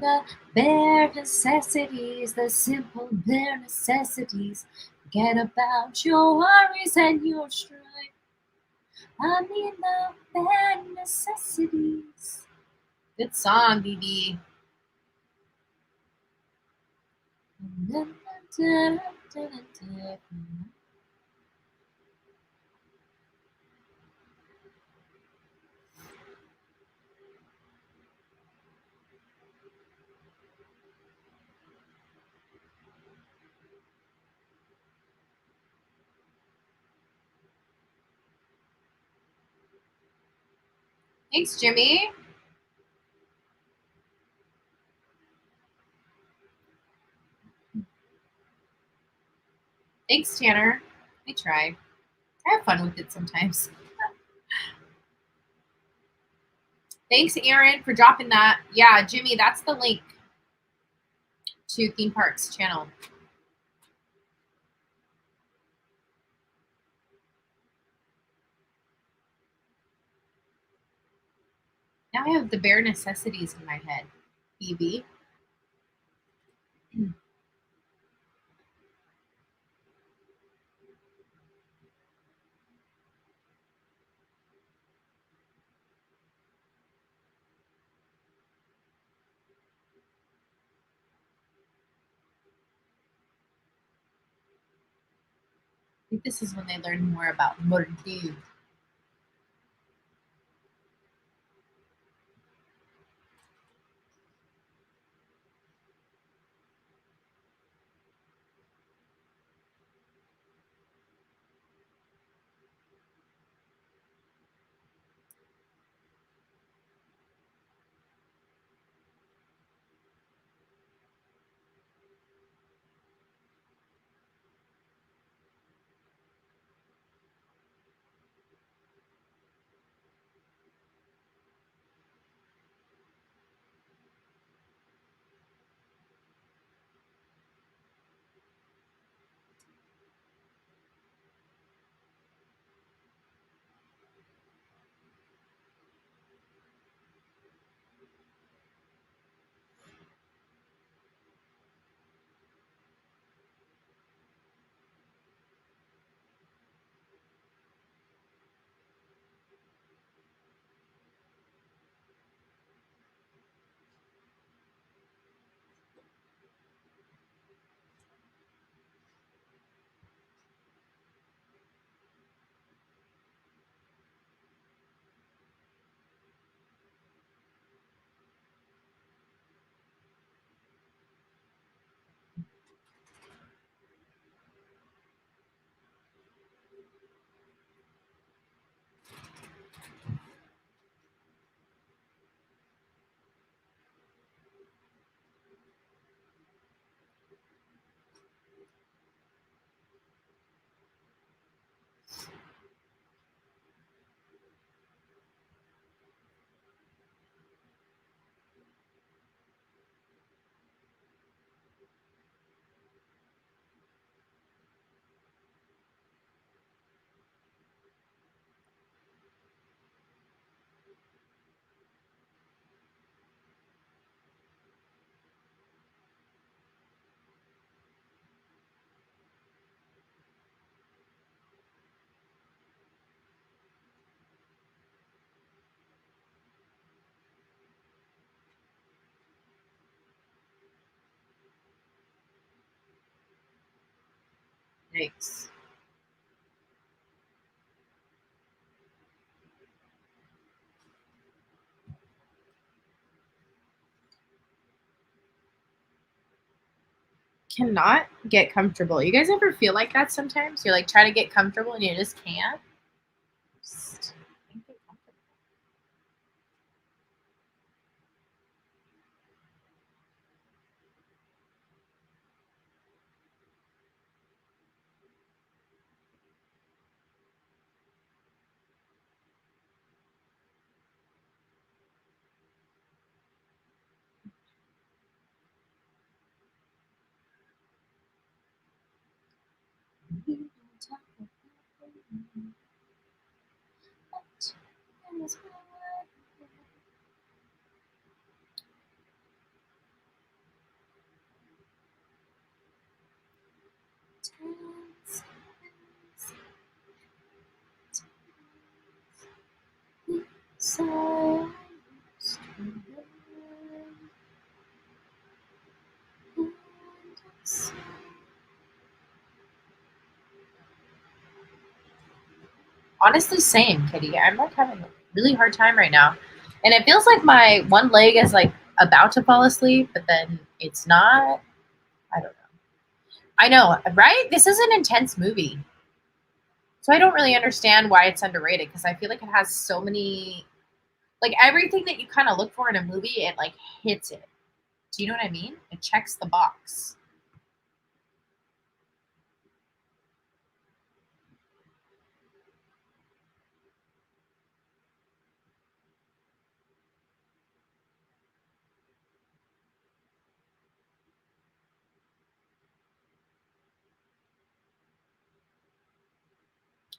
The bare necessities, the simple bare necessities. Forget about your worries and your strife. I mean the bare necessities. Good song, BB. Thanks, Jimmy. Thanks, Tanner. I try. I have fun with it sometimes. Thanks, Aaron, for dropping that. Yeah, Jimmy, that's the link to Theme Parks channel. Now I have the bare necessities in my head. BB. I think this is when they learn more about Mordu. Yikes. Cannot get comfortable. You guys ever feel like that sometimes? You're like trying to get comfortable and you just can't? Just can't get comfortable. So honestly, same, Kitty. I'm like having a really hard time right now. And it feels like my one leg is like about to fall asleep, but then it's not. I don't know. I know, right? This is an intense movie. So I don't really understand why it's underrated because I feel like it has so many, like everything that you kind of look for in a movie, it like hits it. Do you know what I mean? It checks the box.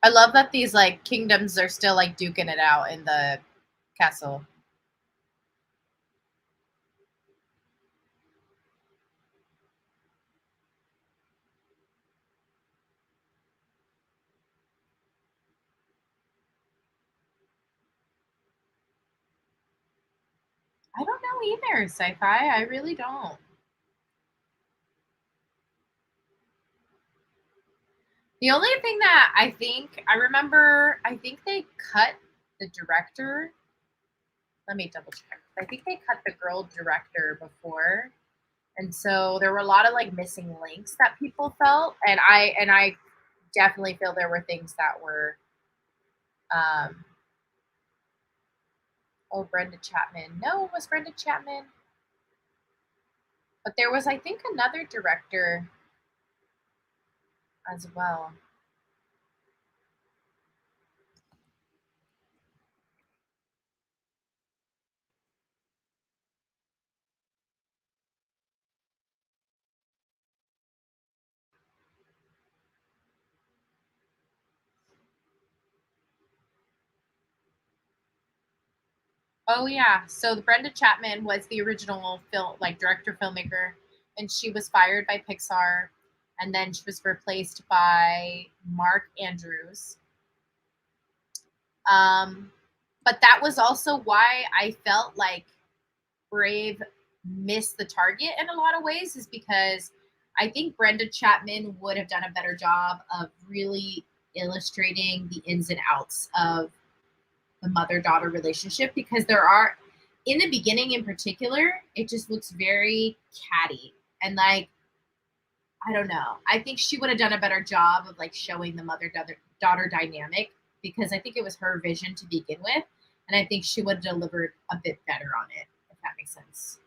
I love that these like kingdoms are still like duking it out in the castle. I don't know either, sci-fi. I really don't. The only thing that I think I remember, I think they cut the director. Let me double check. I think they cut the girl director before, and so there were a lot of like missing links that people felt, and I definitely feel there were things that were. Um, oh, Brenda Chapman. No, it was Brenda Chapman, but there was I think another director as well. Oh yeah. So the Brenda Chapman was the original film like director filmmaker and she was fired by Pixar and then she was replaced by Mark Andrews. Um but that was also why I felt like Brave missed the target in a lot of ways is because I think Brenda Chapman would have done a better job of really illustrating the ins and outs of the mother daughter relationship because there are in the beginning in particular it just looks very catty and like I don't know, I think she would have done a better job of like showing the mother daughter dynamic because I think it was her vision to begin with and I think she would have delivered a bit better on it if that makes sense.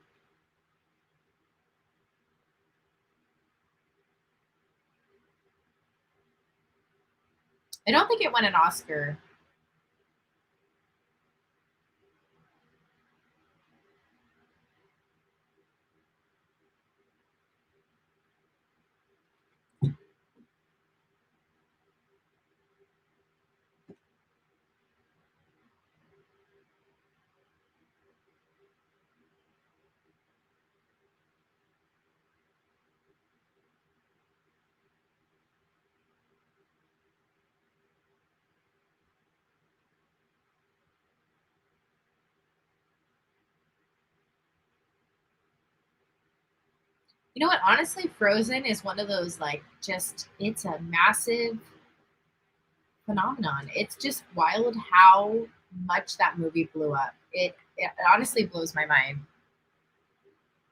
I don't think it won an Oscar. You know what, honestly Frozen is one of those like just it's a massive phenomenon. It's just wild how much that movie blew up. It honestly blows my mind.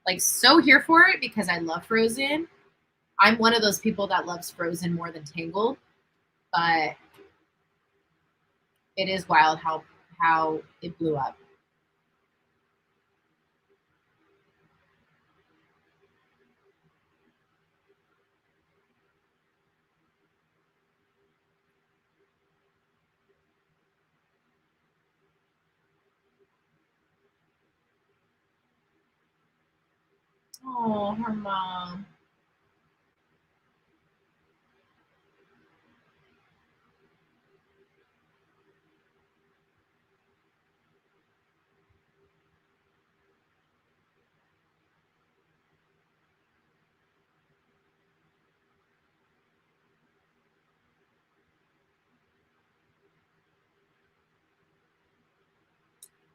Like so here for it because I love Frozen. I'm one of those people that loves Frozen more than Tangled, but it is wild how it blew up. Oh, her mom.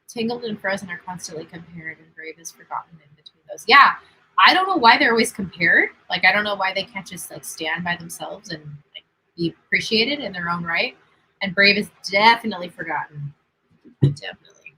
Tangled and Frozen are constantly compared, and Brave is forgotten in between those. Yeah, I don't know why they're always compared. Like, I don't know why they can't just like stand by themselves and like be appreciated in their own right. And Brave is definitely forgotten. Definitely.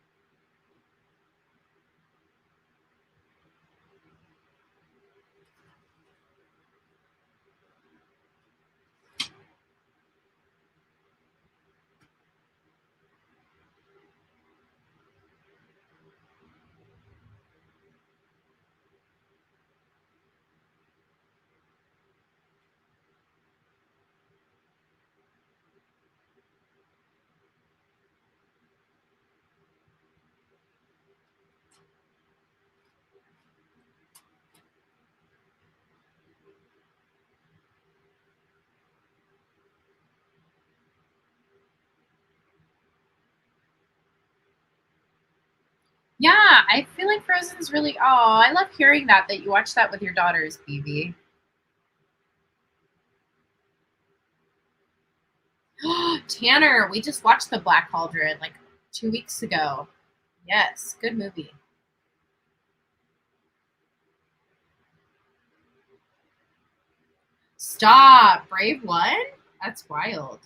Yeah, I feel like Frozen's really. Oh, I love hearing that you watched that with your daughters, BB. Tanner, we just watched The Black Cauldron like 2 weeks ago. Yes, good movie. Stop. Brave won? That's wild.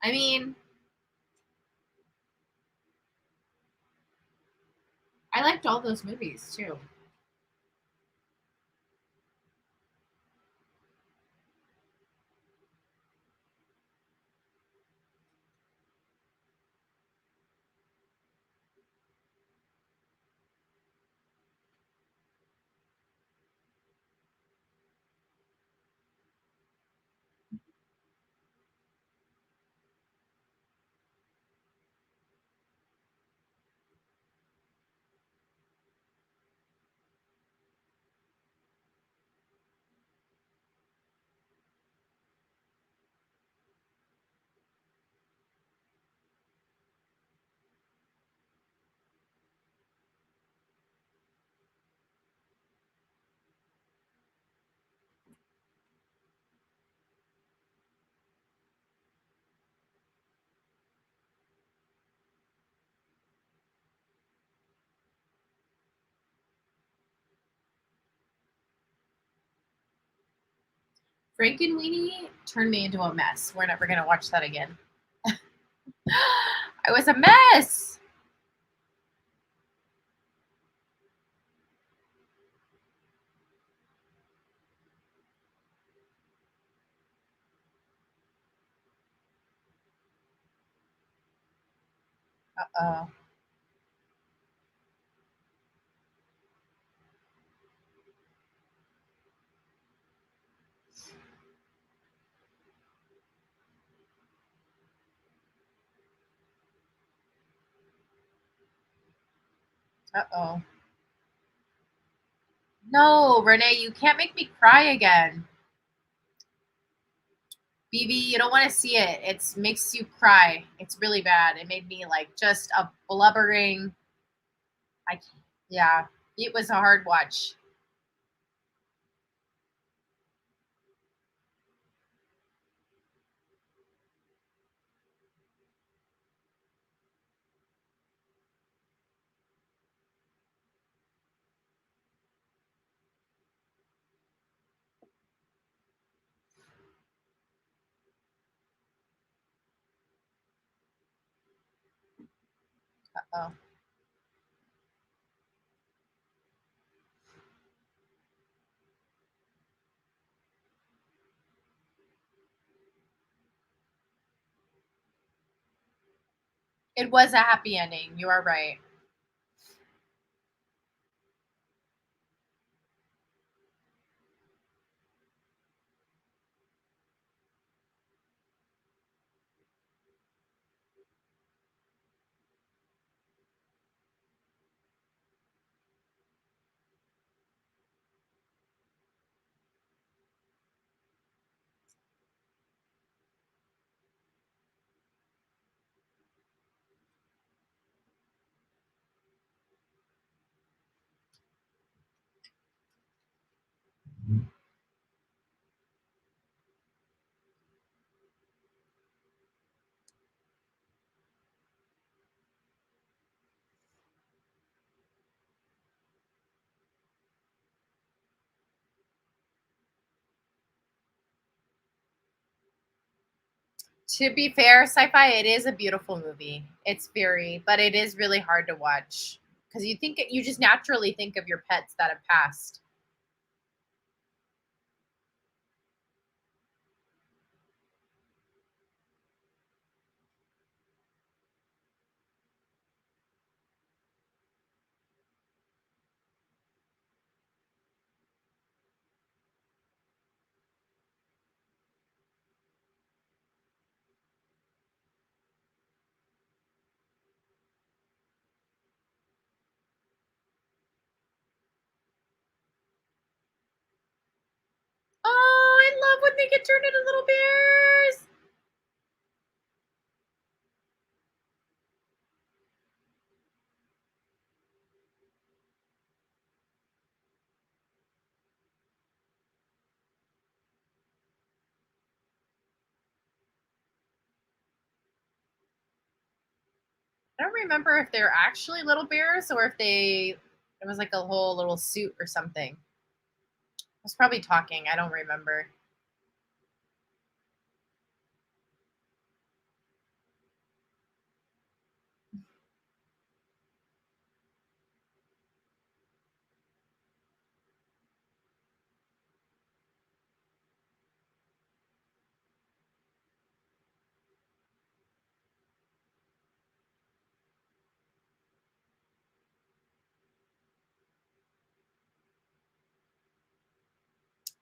I mean, I liked all those movies too. Frankenweenie turned me into a mess. We're never gonna watch that again. I was a mess. Uh oh. Uh oh. No, Renee, you can't make me cry again. BB, you don't want to see it. It makes you cry. It's really bad. It made me like just a blubbering. I yeah, it was a hard watch. Oh, it was a happy ending. You are right. To be fair, sci-fi, it is a beautiful movie. It's very, but it is really hard to watch because you just naturally think of your pets that have passed. Oh, I love when they get turned into little bears. I don't remember if they're actually little bears or if it was like a whole little suit or something. I was probably talking. I don't remember.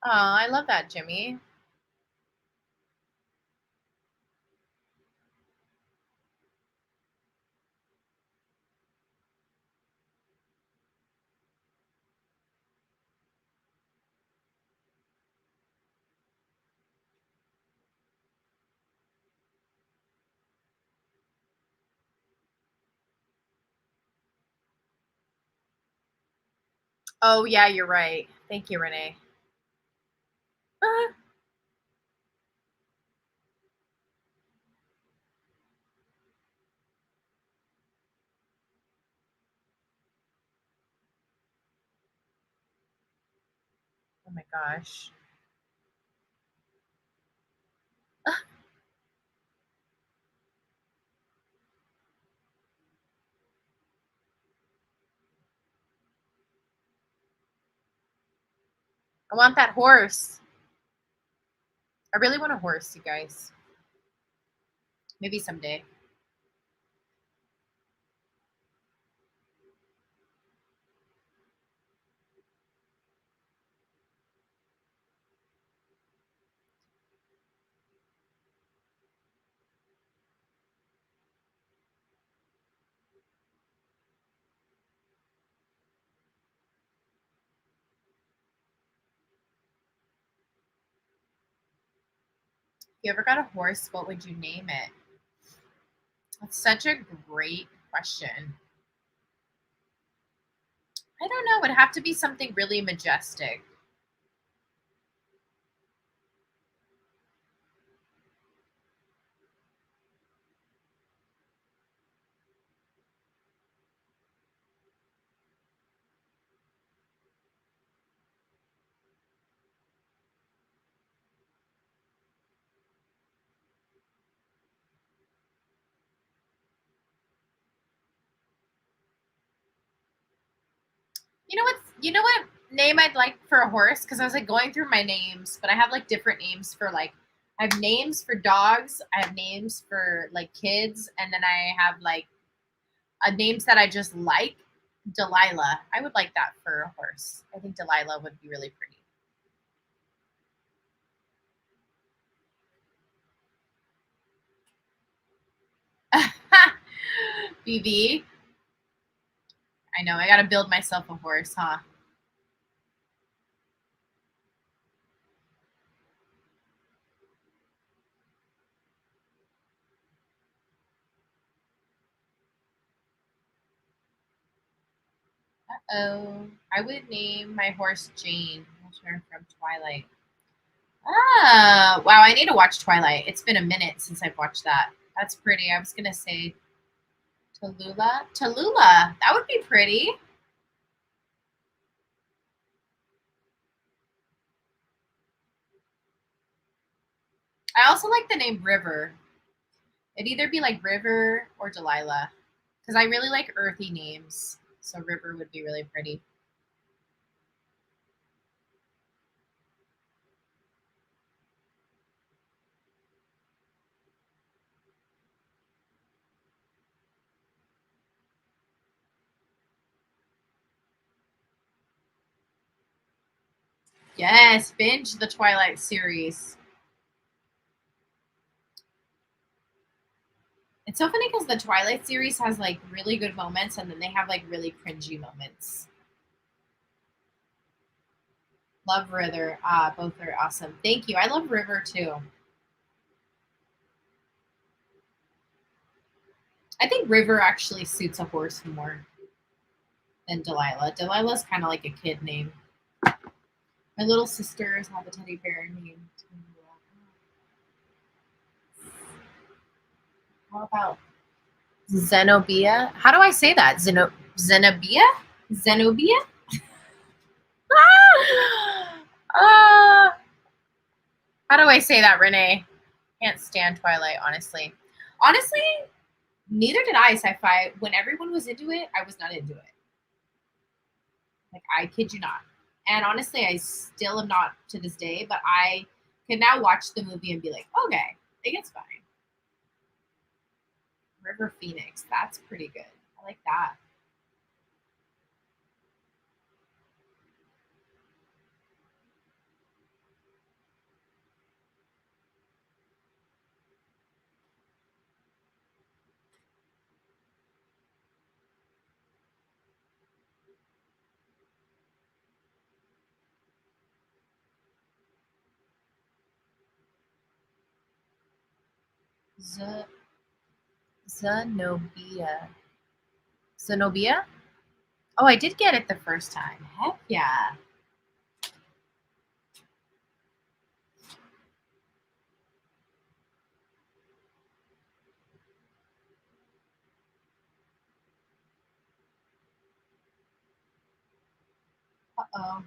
Oh, I love that, Jimmy. Oh yeah, you're right. Thank you, Renee. Oh my gosh. I want that horse. I really want a horse, you guys. Maybe someday. If you ever got a horse, what would you name it? That's such a great question. I don't know. It would have to be something really majestic. You know what name I'd like for a horse? Because I was like going through my names, but I have like different names for like I have names for dogs, I have names for like kids, and then I have like names that I just like. Delilah. I would like that for a horse. I think Delilah would be really pretty. BB. I know. I got to build myself a horse, huh? Oh, I would name my horse Jane. That's her from Twilight. Ah, wow. I need to watch Twilight. It's been a minute since I've watched that. That's pretty. I was gonna say Tallulah. Tallulah. That would be pretty. I also like the name River. It'd either be like River or Delilah, because I really like earthy names. So River would be really pretty. Yes, binge the Twilight series. It's so funny because the Twilight series has like really good moments and then they have like really cringy moments. Love River. Both are awesome. Thank you. I love River too. I think River actually suits a horse more than Delilah. Delilah's kind of like a kid name. My little sisters have a teddy bear named. How about Zenobia? How do I say that? Zenobia? Zenobia? How do I say that, Renee? Can't stand Twilight, honestly. Honestly, neither did I sci-fi. When everyone was into it, I was not into it. Like, I kid you not. And honestly, I still am not to this day, but I can now watch the movie and be like, okay, I think it's fine. River Phoenix, that's pretty good. I like that. Z- Zenobia. Zenobia? Oh, I did get it the first time. Heck yeah. Uh-oh.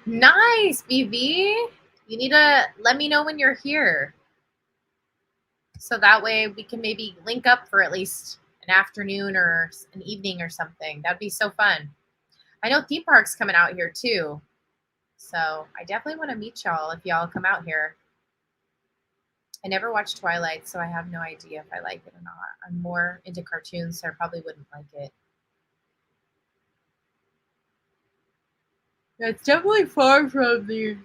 Nice, BV. You need to let me know when you're here. So that way we can maybe link up for at least an afternoon or an evening or something. That'd be so fun. I know theme park's coming out here too. So I definitely want to meet y'all if y'all come out here. I never watched Twilight, so I have no idea if I like it or not. I'm more into cartoons, so I probably wouldn't like it. Yeah, it's definitely far from the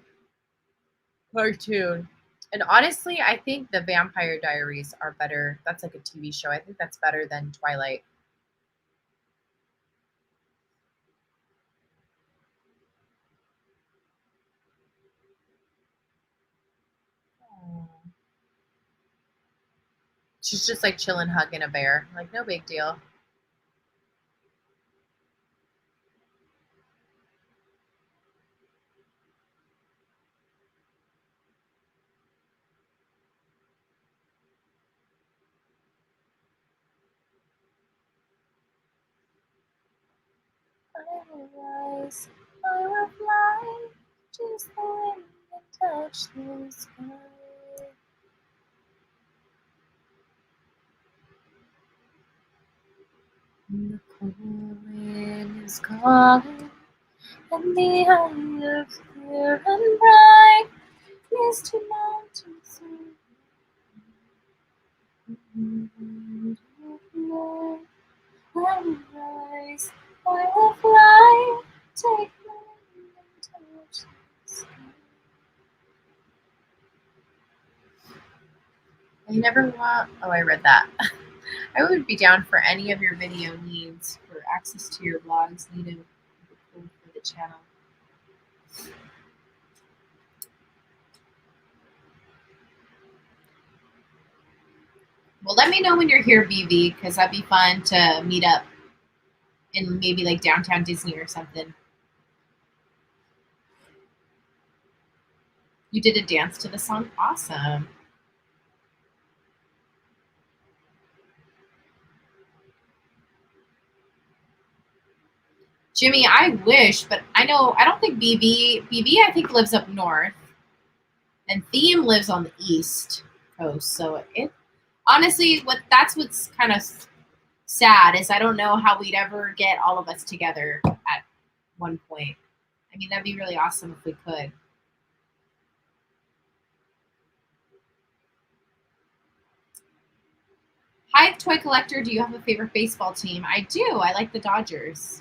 cartoon. And honestly, I think the Vampire Diaries are better. That's like a TV show. I think that's better than Twilight. Oh. She's just like chilling, hugging a bear. Like, no big deal. I will rise, I will fly, just the wind and touch the sky. The cold wind is calling, and the eye of clear and bright is to mountains. I will rise, I will fly, take my wing and touch the sky. I never want. Oh, I read that. I would be down for any of your video needs for access to your blogs needed for the channel. Well, let me know when you're here, BV, because that'd be fun to meet up. in maybe like downtown Disney or something. You did a dance to the song? Awesome. Jimmy, I wish, but I don't think BB I think lives up north and Theme lives on the east coast. So it honestly what's kind of sad is I don't know how we'd ever get all of us together at one point. I mean, that'd be really awesome if we could. Hi, Toy Collector. Do you have a favorite baseball team? I do. I like the Dodgers.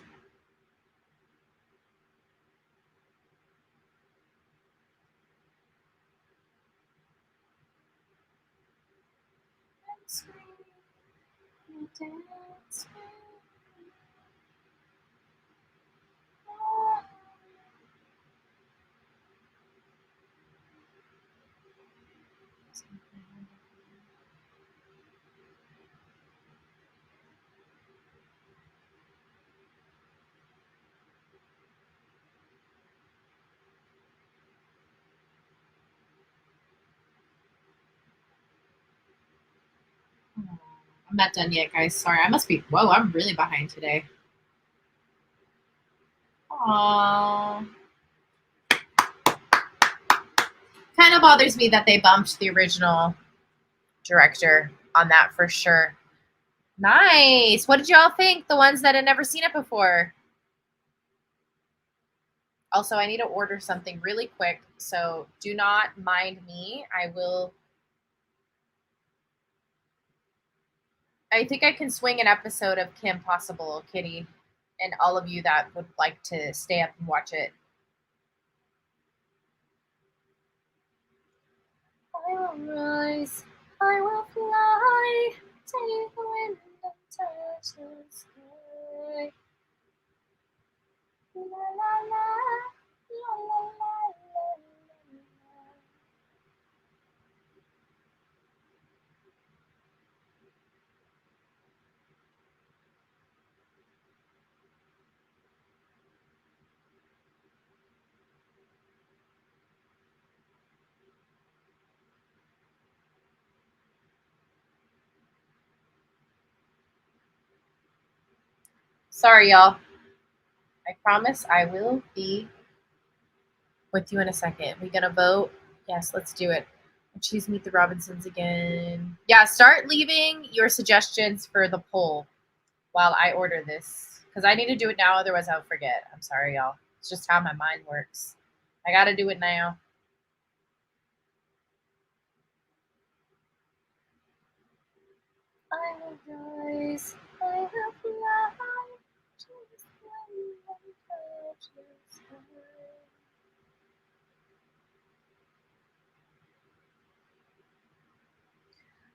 I'm not done yet, guys. Sorry. I must be. Whoa, I'm really behind today. Aww. Kind of bothers me that they bumped the original director on that for sure. Nice. What did y'all think? The ones that had never seen it before. Also, I need to order something really quick, so do not mind me. I think I can swing an episode of Kim Possible, Kitty, and all of you that would like to stay up and watch it. I will rise, I will fly, take the wind and touch the sky. La la la, la la la la la. Sorry, y'all. I promise I will be with you in a second. We gonna vote? Yes, let's do it. Choose Meet the Robinsons again. Yeah, start leaving your suggestions for the poll while I order this. Because I need to do it now, otherwise I'll forget. I'm sorry, y'all. It's just how my mind works. I gotta do it now. I will rise, I will fly, just when I touch the sky.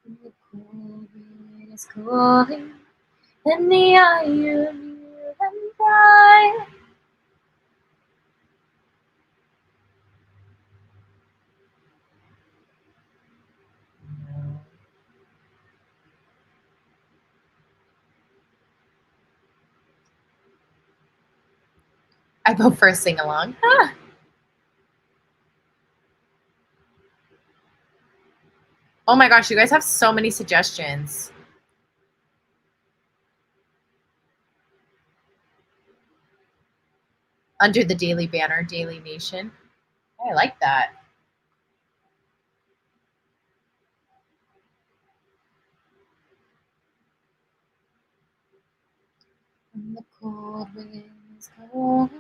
The cold wind is calling, and the iron near and bright. I go for a sing along. Ah. Oh my gosh, you guys have so many suggestions. Under the daily banner, Daily Nation. I like that. And the cold wind is calling.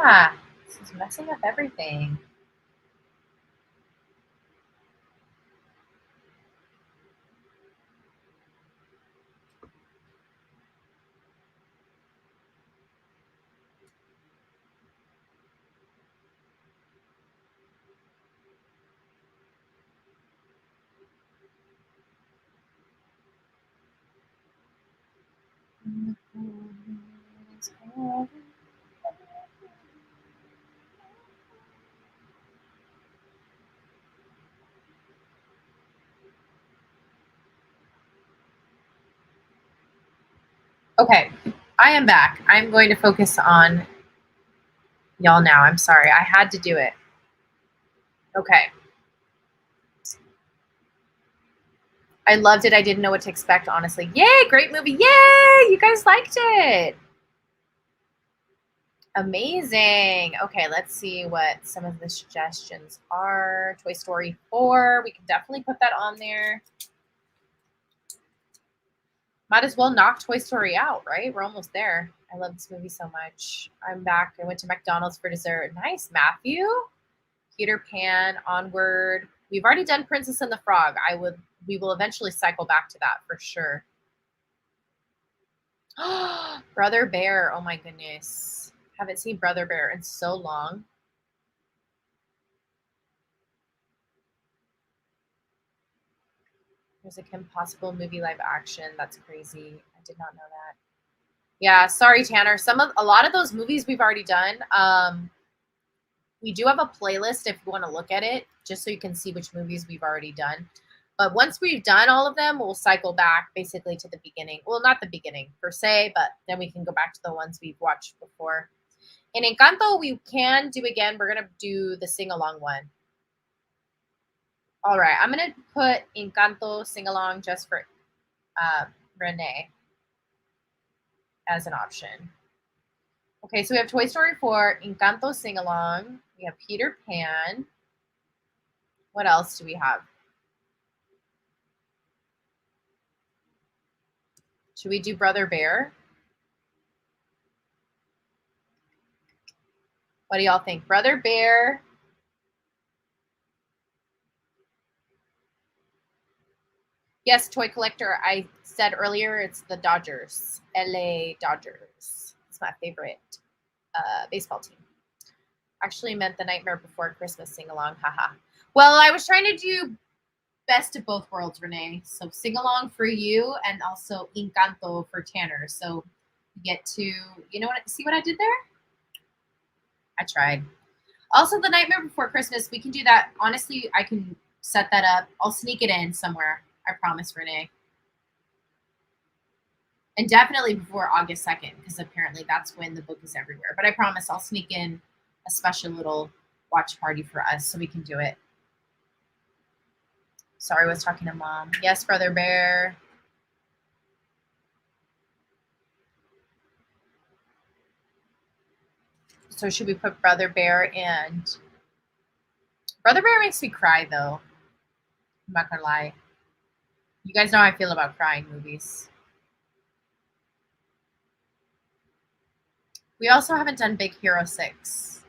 Ah, this is messing up everything. Okay, I am back. I'm going to focus on y'all now. I'm sorry. I had to do it. Okay. I loved it. I didn't know what to expect, honestly. Yay, great movie. Yay, you guys liked it. Amazing. Okay, let's see what some of the suggestions are. Toy Story 4. We can definitely put that on there. Might as well knock Toy Story out, right? We're almost there. I love this movie so much. I'm back. I went to McDonald's for dessert. Nice, Matthew. Peter Pan, Onward. We've already done Princess and the Frog. We will eventually cycle back to that for sure. Brother Bear. Oh my goodness. Haven't seen Brother Bear in so long. There's a Kim Possible movie live action. That's crazy. I did not know that. Yeah, sorry, Tanner. A lot of those movies we've already done. We do have a playlist if you want to look at it, just so you can see which movies we've already done. But once we've done all of them, we'll cycle back basically to the beginning. Well, not the beginning per se, but then we can go back to the ones we've watched before. In Encanto, we can do again. We're going to do the sing-along one. All right, I'm going to put Encanto sing-along just for Renee as an option. Okay, so we have Toy Story 4, Encanto sing-along. We have Peter Pan. What else do we have? Should we do Brother Bear? What do y'all think? Brother Bear. Yes, Toy Collector. I said earlier it's the Dodgers. LA Dodgers. It's my favorite baseball team. Actually meant the Nightmare Before Christmas sing-along. Haha. Well, I was trying to do best of both worlds, Renee. So sing-along for you and also Encanto for Tanner. So you get to, you know what, see what I did there? I tried. Also, the Nightmare Before Christmas, we can do that. Honestly, I can set that up. I'll sneak it in somewhere. I promise, Renee. And definitely before August 2nd, because apparently that's when the book is everywhere. But I promise I'll sneak in a special little watch party for us so we can do it. Sorry, I was talking to Mom. Yes, Brother Bear. So should we put Brother Bear and... Brother Bear makes me cry, though. I'm not going to lie. You guys know how I feel about crying movies. We also haven't done Big Hero 6.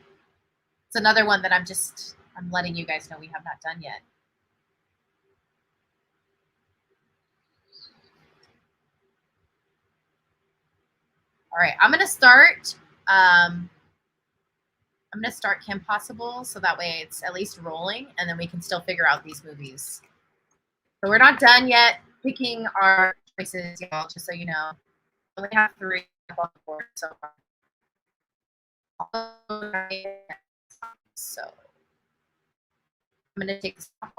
It's another one that I'm letting you guys know we have not done yet. All right, I'm gonna start Kim Possible, so that way it's at least rolling, and then we can still figure out these movies. So we're not done yet picking our choices, y'all, just so you know. We only have 3 on the board so far. So I'm gonna take this off.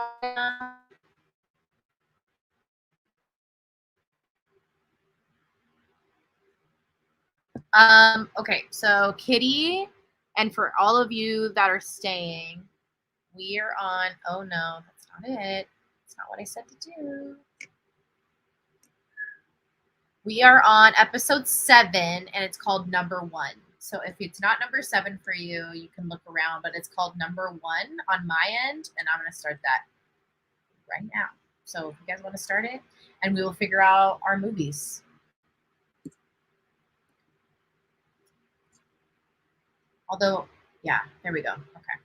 Okay, so Kitty, and for all of you that are staying, we are on, oh no, that's not it. That's not what I said to do. We are on episode 7, and it's called Number 1. So if it's not number 7 for you, you can look around, but it's called Number 1 on my end, and I'm going to start that right now. So if you guys want to start it, and we will figure out our movies. Although, yeah, there we go. Okay.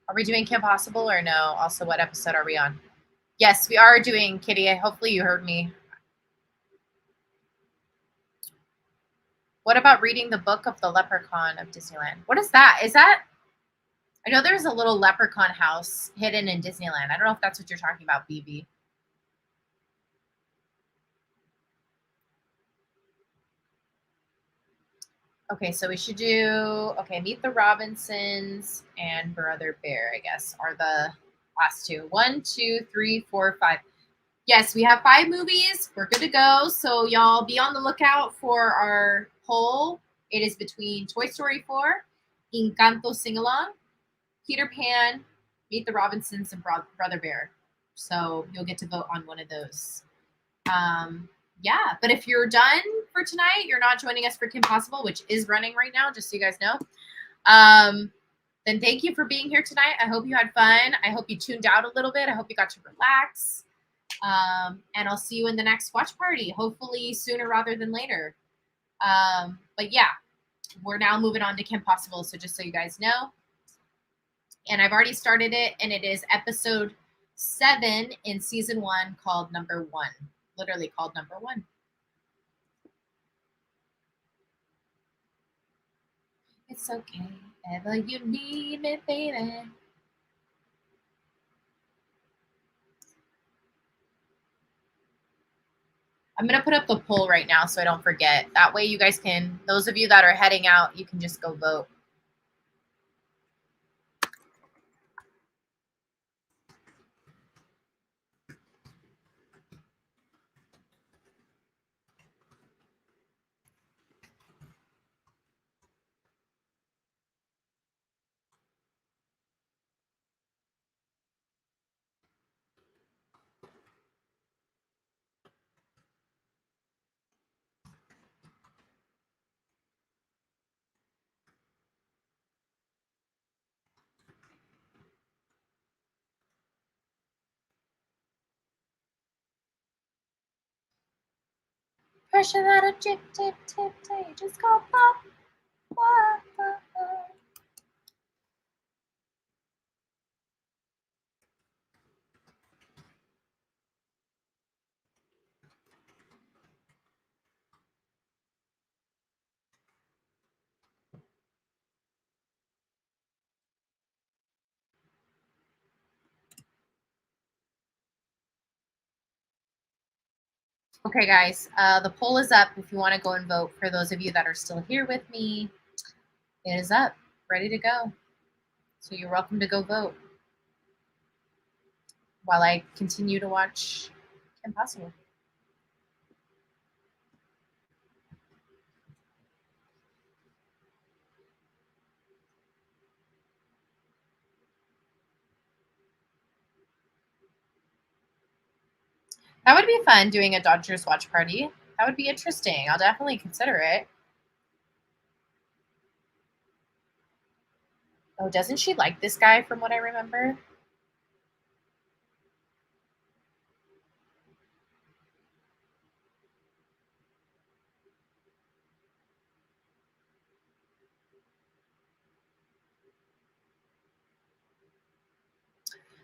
Are we doing Kim Possible or no? Also, what episode are we on? Yes, we are doing Kitty. Hopefully you heard me. What about reading the book of the Leprechaun of Disneyland? What is that? Is that I know there's a little leprechaun house hidden in Disneyland. I don't know if that's what you're talking about, BB. Okay, so we should do, okay, Meet the Robinsons and Brother Bear, I guess, are the last two. 1, 2, 3, 4, 5. Yes, we have 5 movies. We're good to go. So y'all be on the lookout for our poll. It is between Toy Story 4, Encanto Sing Along, Peter Pan, Meet the Robinsons, and Brother Bear. So you'll get to vote on one of those. Yeah, but if you're done for tonight, you're not joining us for Kim Possible, which is running right now, just so you guys know. Then thank you for being here tonight. I hope you had fun. I hope you tuned out a little bit. I hope you got to relax. And I'll see you in the next watch party, hopefully sooner rather than later. But yeah, we're now moving on to Kim Possible. So just so you guys know, and I've already started it, and it is episode 7 in season 1 called Number 1, literally called Number 1. It's okay, ever you need me, baby. I'm going to put up the poll right now so I don't forget. That way you guys can, those of you that are heading out, you can just go vote. Pressure that a tip, tip, tip, tip, just go pop, pop, pop, pop. Okay, guys, the poll is up if you want to go and vote. For those of you that are still here with me, it is up, ready to go. So you're welcome to go vote while I continue to watch Kim Possible. That would be fun, doing a Dodgers watch party. That would be interesting. I'll definitely consider it. Oh, doesn't she like this guy from what I remember?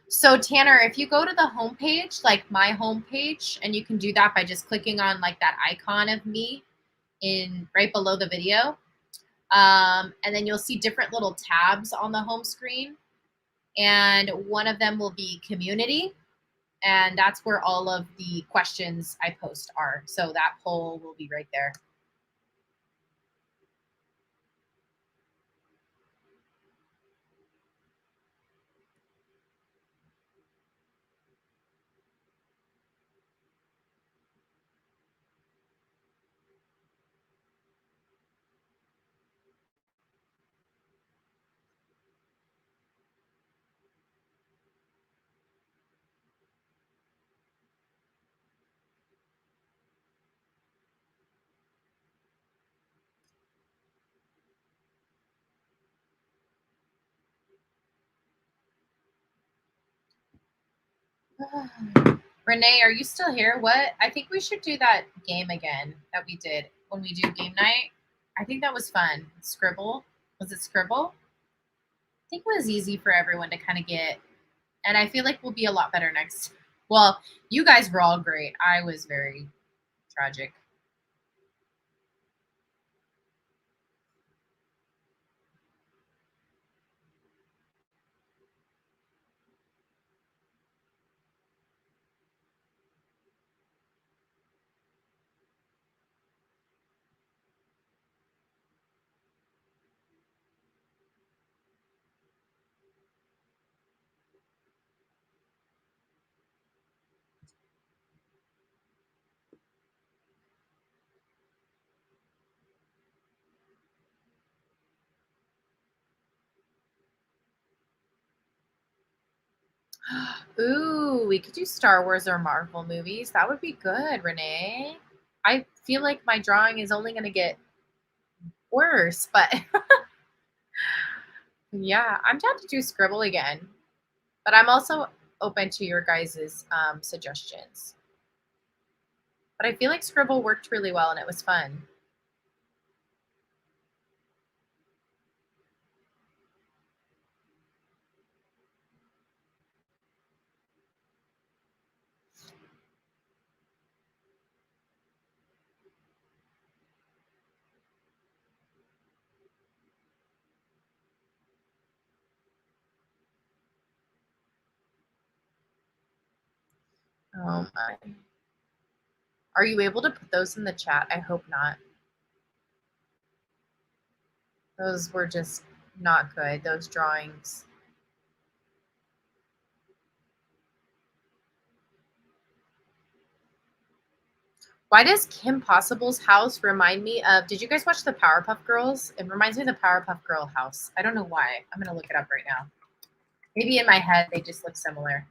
So Tanner, if you go to the homepage, like my homepage, and you can do that by just clicking on like that icon of me in right below the video. And then you'll see different little tabs on the home screen. And one of them will be community. And that's where all of the questions I post are. So that poll will be right there. Renee, are you still here? What? I think we should do that game again that we did when we do game night. I think that was fun. Scribble. Was it Scribble? I think it was easy for everyone to kind of get. And I feel like we'll be a lot better next. Well, you guys were all great. I was very tragic. Ooh, we could do Star Wars or Marvel movies. That would be good, Renee. I feel like my drawing is only going to get worse, but yeah, I'm down to do Scribble again. But I'm also open to your guys' suggestions. But I feel like Scribble worked really well and it was fun. Oh my. Are you able to put those in the chat? I hope not. Those were just not good, those drawings. Why does Kim Possible's house remind me of, did you guys watch the Powerpuff Girls? It reminds me of the Powerpuff Girl house. I don't know why. I'm going to look it up right now. Maybe in my head, they just look similar.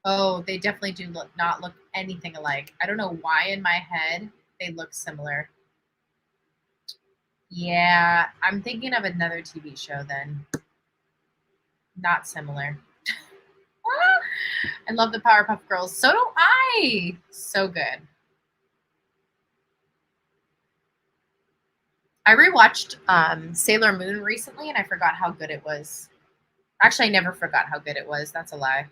Oh, they definitely do not look anything alike. I don't know why in my head they look similar. Yeah, I'm thinking of another TV show then. Not similar. I love the Powerpuff Girls. So do I. So good. I rewatched Sailor Moon recently and I forgot how good it was. Actually, I never forgot how good it was. That's a lie.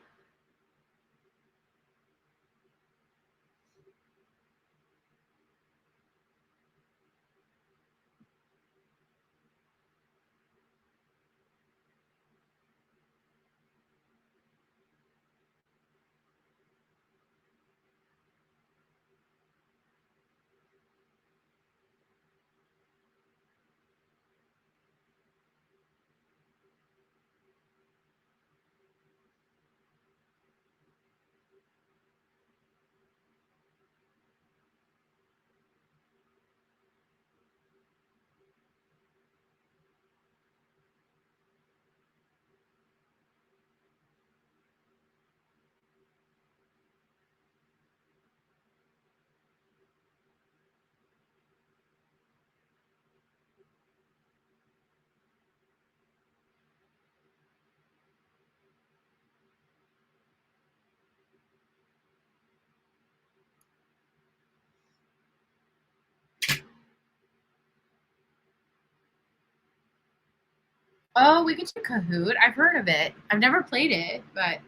Oh, we could do Kahoot. I've heard of it. I've never played it, but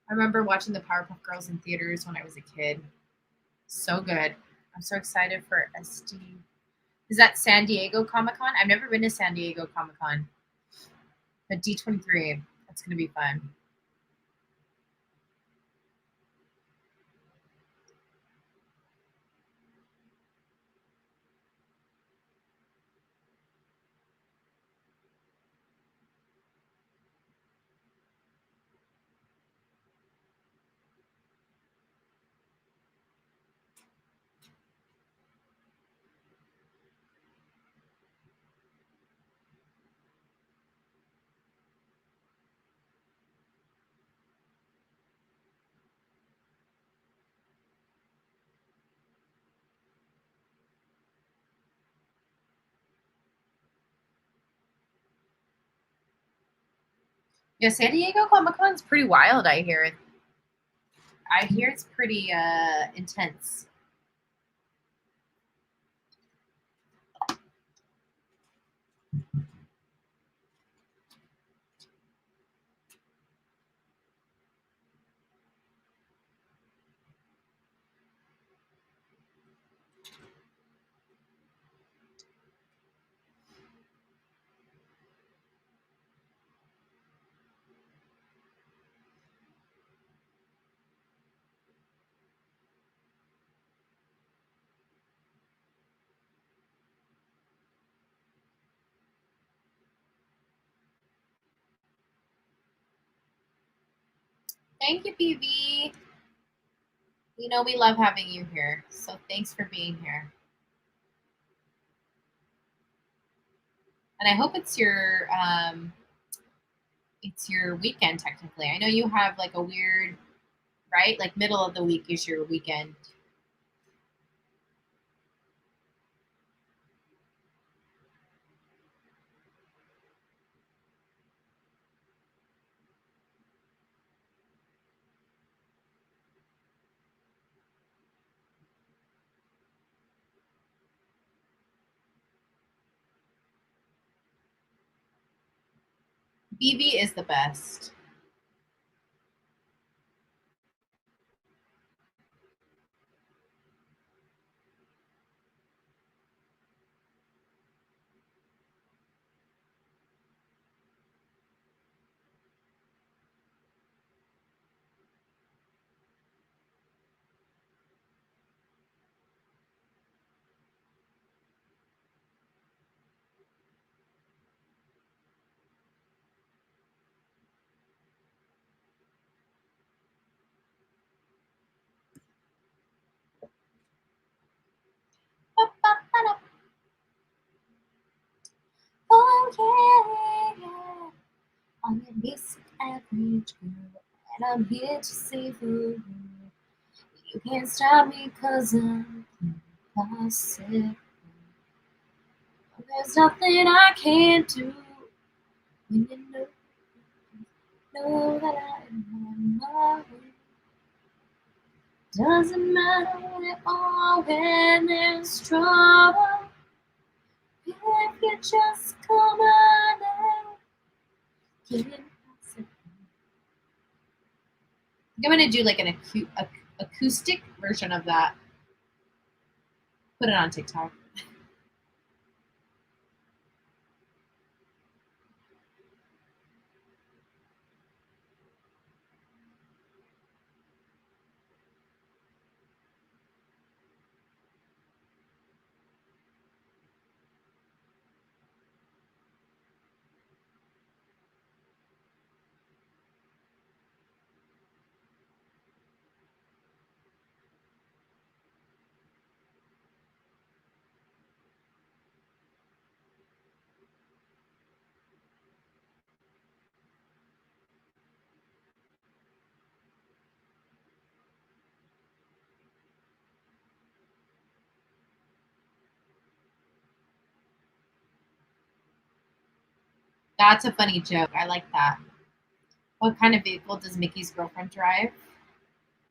I remember watching the Powerpuff Girls in theaters when I was a kid. So good. I'm so excited for SD. Is that San Diego Comic Con? I've never been to San Diego Comic Con. But D23. That's going to be fun. Yeah, San Diego Comic Con is pretty wild, I hear. I hear it's pretty intense. Thank you, PV. You know, we love having you here. So thanks for being here. And I hope it's your weekend technically. I know you have like a weird, right? Like middle of the week is your weekend. BB is the best. Oh yeah, yeah. I'm your basic average girl, and I'm here to save the world. You can't stop me 'cause I'm impossible. There's nothing I can't do when you know that I am on my way. Doesn't matter when it all when there's trouble. If you just come on out, can't pass it. I'm gonna do like an acoustic version of that. Put it on TikTok. That's a funny joke. I like that. What kind of vehicle does Mickey's girlfriend drive?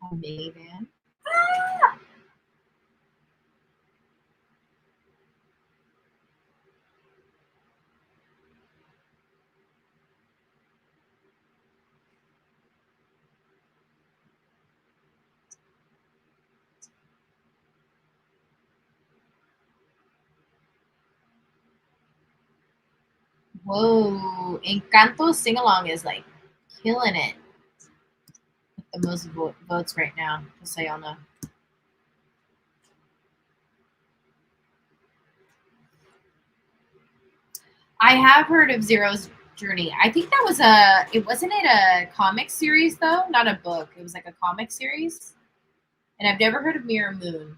A minivan. Ah! Whoa. Encanto sing along is like killing it with the most votes right now, just so y'all know. I have heard of Zero's Journey. I think that was it wasn't it a comic series though? Not a book. It was like a comic series. And I've never heard of Mirror Moon.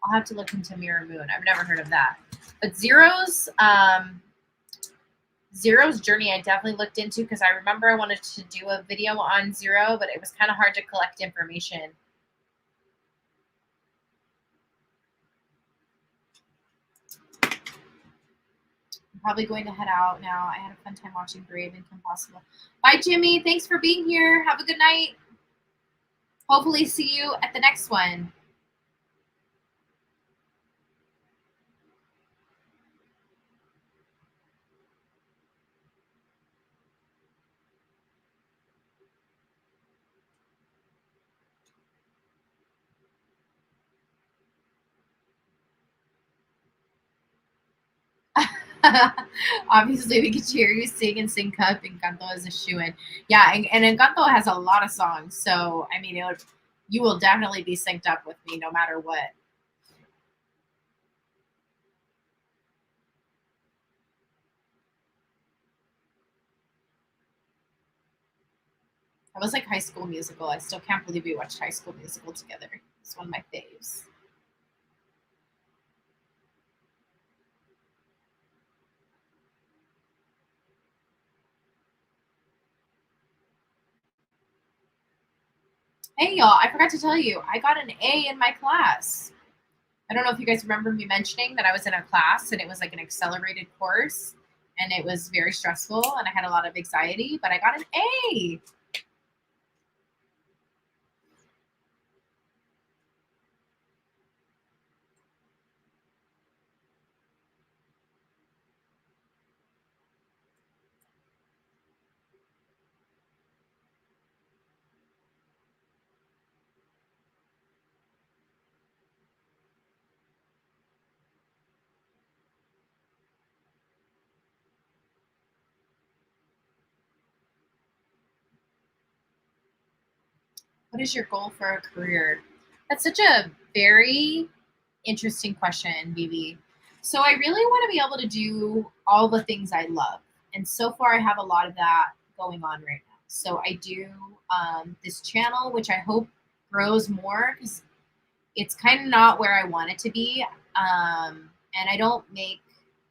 I'll have to look into Mirror Moon. I've never heard of that. But Zero's Journey I definitely looked into because I remember I wanted to do a video on Zero, but it was kind of hard to collect information. I'm probably going to head out now. I had a fun time watching Brave and Kim Possible. Bye, Jimmy. Thanks for being here. Have a good night. Hopefully see you at the next one. Obviously, we could hear you sing and sync up. Encanto is a shoe-in. Yeah, and Encanto has a lot of songs. So, I mean, you will definitely be synced up with me no matter what. I was like High School Musical. I still can't believe we watched High School Musical together. It's one of my faves. Hey, y'all, I forgot to tell you, I got an A in my class. I don't know if you guys remember me mentioning that I was in a class and it was like an accelerated course and it was very stressful and I had a lot of anxiety, but I got an A. What is your goal for a career? That's such a very interesting question, Vivi. So I really want to be able to do all the things I love. And so far, I have a lot of that going on right now. So I do this channel, which I hope grows more because it's kind of not where I want it to be. And I don't make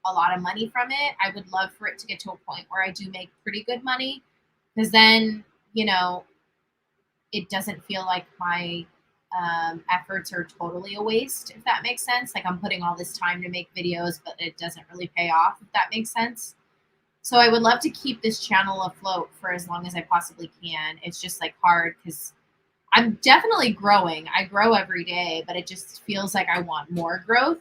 a lot of money from it. I would love for it to get to a point where I do make pretty good money because then, you know, it doesn't feel like my efforts are totally a waste, if that makes sense. Like I'm putting all this time to make videos, but it doesn't really pay off, if that makes sense. So I would love to keep this channel afloat for as long as I possibly can. It's just like hard because I'm definitely growing. I grow every day, but it just feels like I want more growth.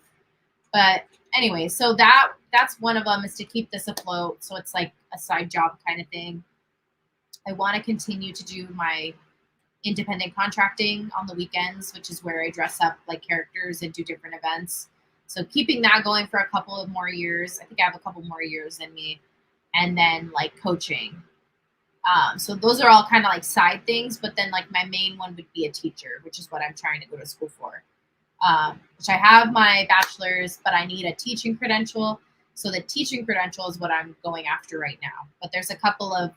But anyway, so that's one of them is to keep this afloat. So it's like a side job kind of thing. I want to continue to do my independent contracting on the weekends, which is where I dress up like characters and do different events. So keeping that going for a couple of more years. I think I have a couple more years in me. And then like coaching. So those are all kind of like side things, but then like my main one would be a teacher, which is what I'm trying to go to school for. Which I have my bachelor's, but I need a teaching credential. So the teaching credential is what I'm going after right now. But there's a couple of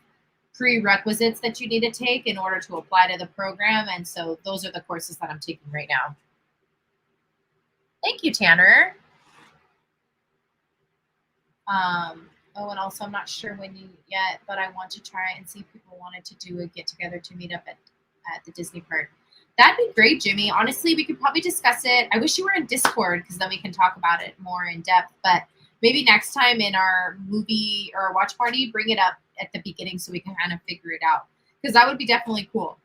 prerequisites that you need to take in order to apply to the program. And so those are the courses that I'm taking right now. Thank you, Tanner. Oh, and also I'm not sure when you yet, but I want to try and see if people wanted to do a get together to meet up at the Disney park. That'd be great, Jimmy. Honestly, we could probably discuss it. I wish you were in Discord because then we can talk about it more in depth. But maybe next time in our movie or our watch party, bring it up at the beginning so we can kind of figure it out. Because that would be definitely cool.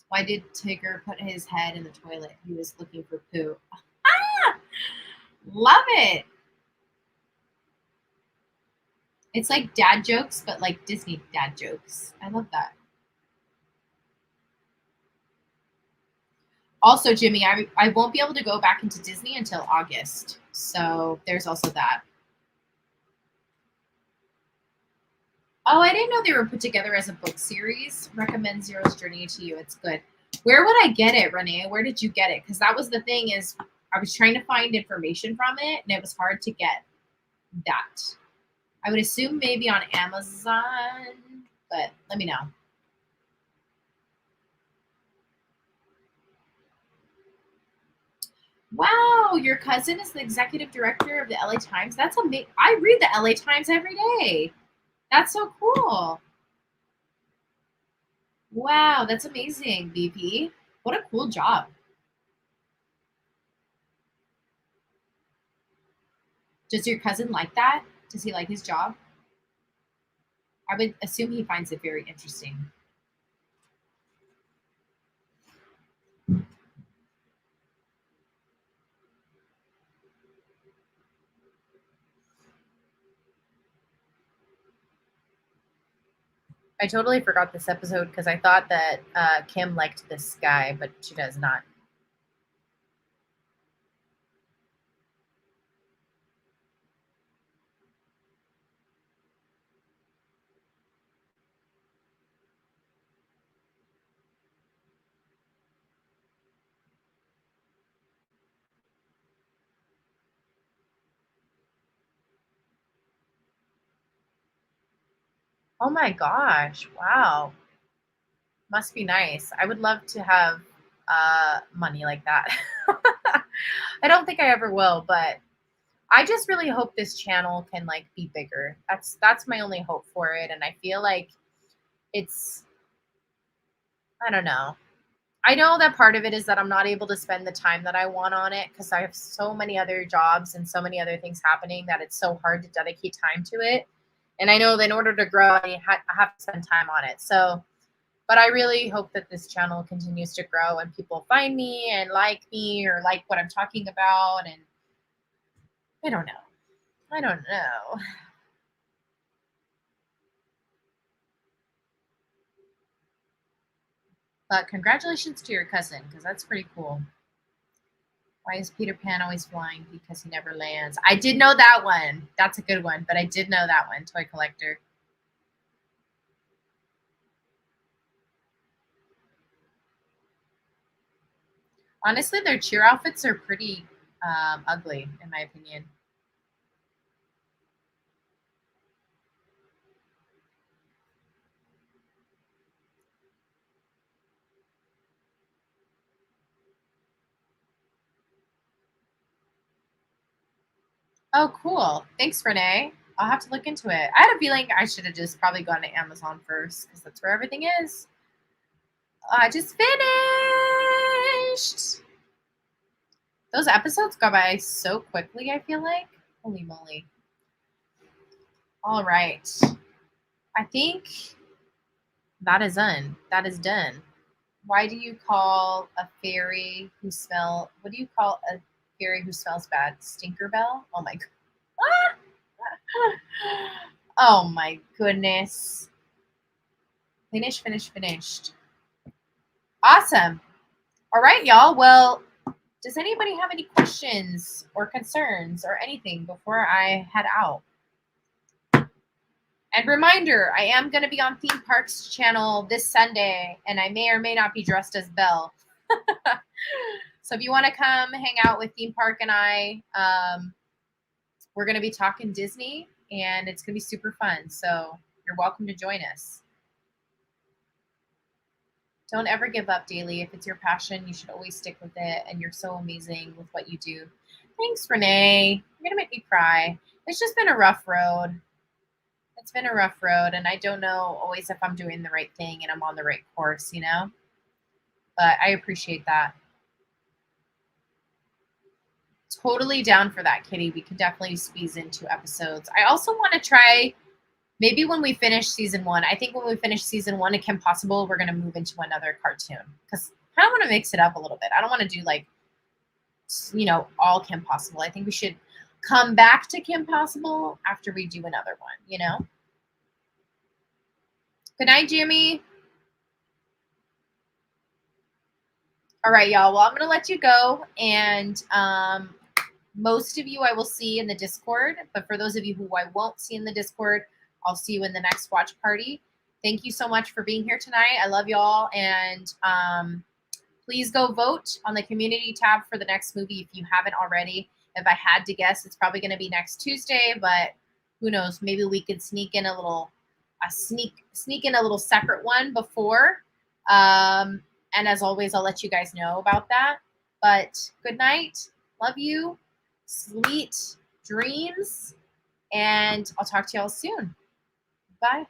Why did Tigger put his head in the toilet? He was looking for poo. Ah! Love it. It's like dad jokes, but like Disney dad jokes. I love that. Also, Jimmy, I won't be able to go back into Disney until August. So there's also that. Oh, I didn't know they were put together as a book series. Recommend Zero's Journey to You. It's good. Where would I get it, Renee? Where did you get it? Because that was the thing is I was trying to find information from it and it was hard to get that. I would assume maybe on Amazon, but let me know. Wow, your cousin is the executive director of the LA Times. That's amazing. I read the LA Times every day. That's so cool. Wow, that's amazing, VP. What a cool job. Does your cousin like that? Does he like his job? I would assume he finds it very interesting. I totally forgot this episode because I thought that Kim liked this guy, but she does not. Oh my gosh. Wow. Must be nice. I would love to have money like that. I don't think I ever will, but I just really hope this channel can like be bigger. That's my only hope for it, and I feel like it's I don't know. I know that part of it is that I'm not able to spend the time that I want on it because I have so many other jobs and so many other things happening that it's so hard to dedicate time to it. And I know that in order to grow, I have to spend time on it. So, but I really hope that this channel continues to grow and people find me and like me or like what I'm talking about. And I don't know. I don't know. But congratulations to your cousin because that's pretty cool. Why is Peter Pan always flying? Because he never lands. I did know that one. That's a good one, but I did know that one. Toy collector. Honestly, their cheer outfits are pretty ugly, in my opinion. Oh, cool. Thanks, Renee. I'll have to look into it. I had a feeling I should have just probably gone to Amazon first because that's where everything is. I just finished. Those episodes go by so quickly, I feel like. Holy moly. All right. I think that is done. That is done. Why do you call a fairy who smell? What do you call a fairy who smells bad? Stinker bell? Oh my god. Oh my goodness. Finished. Awesome. All right, y'all. Well, does anybody have any questions or concerns or anything before I head out? And reminder, I am going to be on Theme Parks channel this Sunday, and I may or may not be dressed as Belle. So if you want to come hang out with Theme Park and I, we're going to be talking Disney, and it's going to be super fun. So you're welcome to join us. Don't ever give up, Daily. If it's your passion, you should always stick with it, and you're so amazing with what you do. Thanks, Renee. You're going to make me cry. It's just been a rough road. It's been a rough road, and I don't know always if I'm doing the right thing and I'm on the right course, you know? But I appreciate that. Totally down for that, Kitty. We could definitely squeeze in 2 episodes. I also want to try maybe when we finish season 1. I think when we finish season 1 of Kim Possible, we're going to move into another cartoon because I kind of want to mix it up a little bit. I don't want to do like, all Kim Possible. I think we should come back to Kim Possible after we do another one, you know? Good night, Jimmy. All right, y'all. Well, I'm going to let you go. And most of you I will see in the Discord. But for those of you who I won't see in the Discord, I'll see you in the next watch party. Thank you so much for being here tonight. I love y'all. And please go vote on the community tab for the next movie if you haven't already. If I had to guess, it's probably going to be next Tuesday. But who knows? Maybe we could sneak in a little separate one before. And as always, I'll let you guys know about that. But good night. Love you. Sweet dreams. And I'll talk to y'all soon. Bye.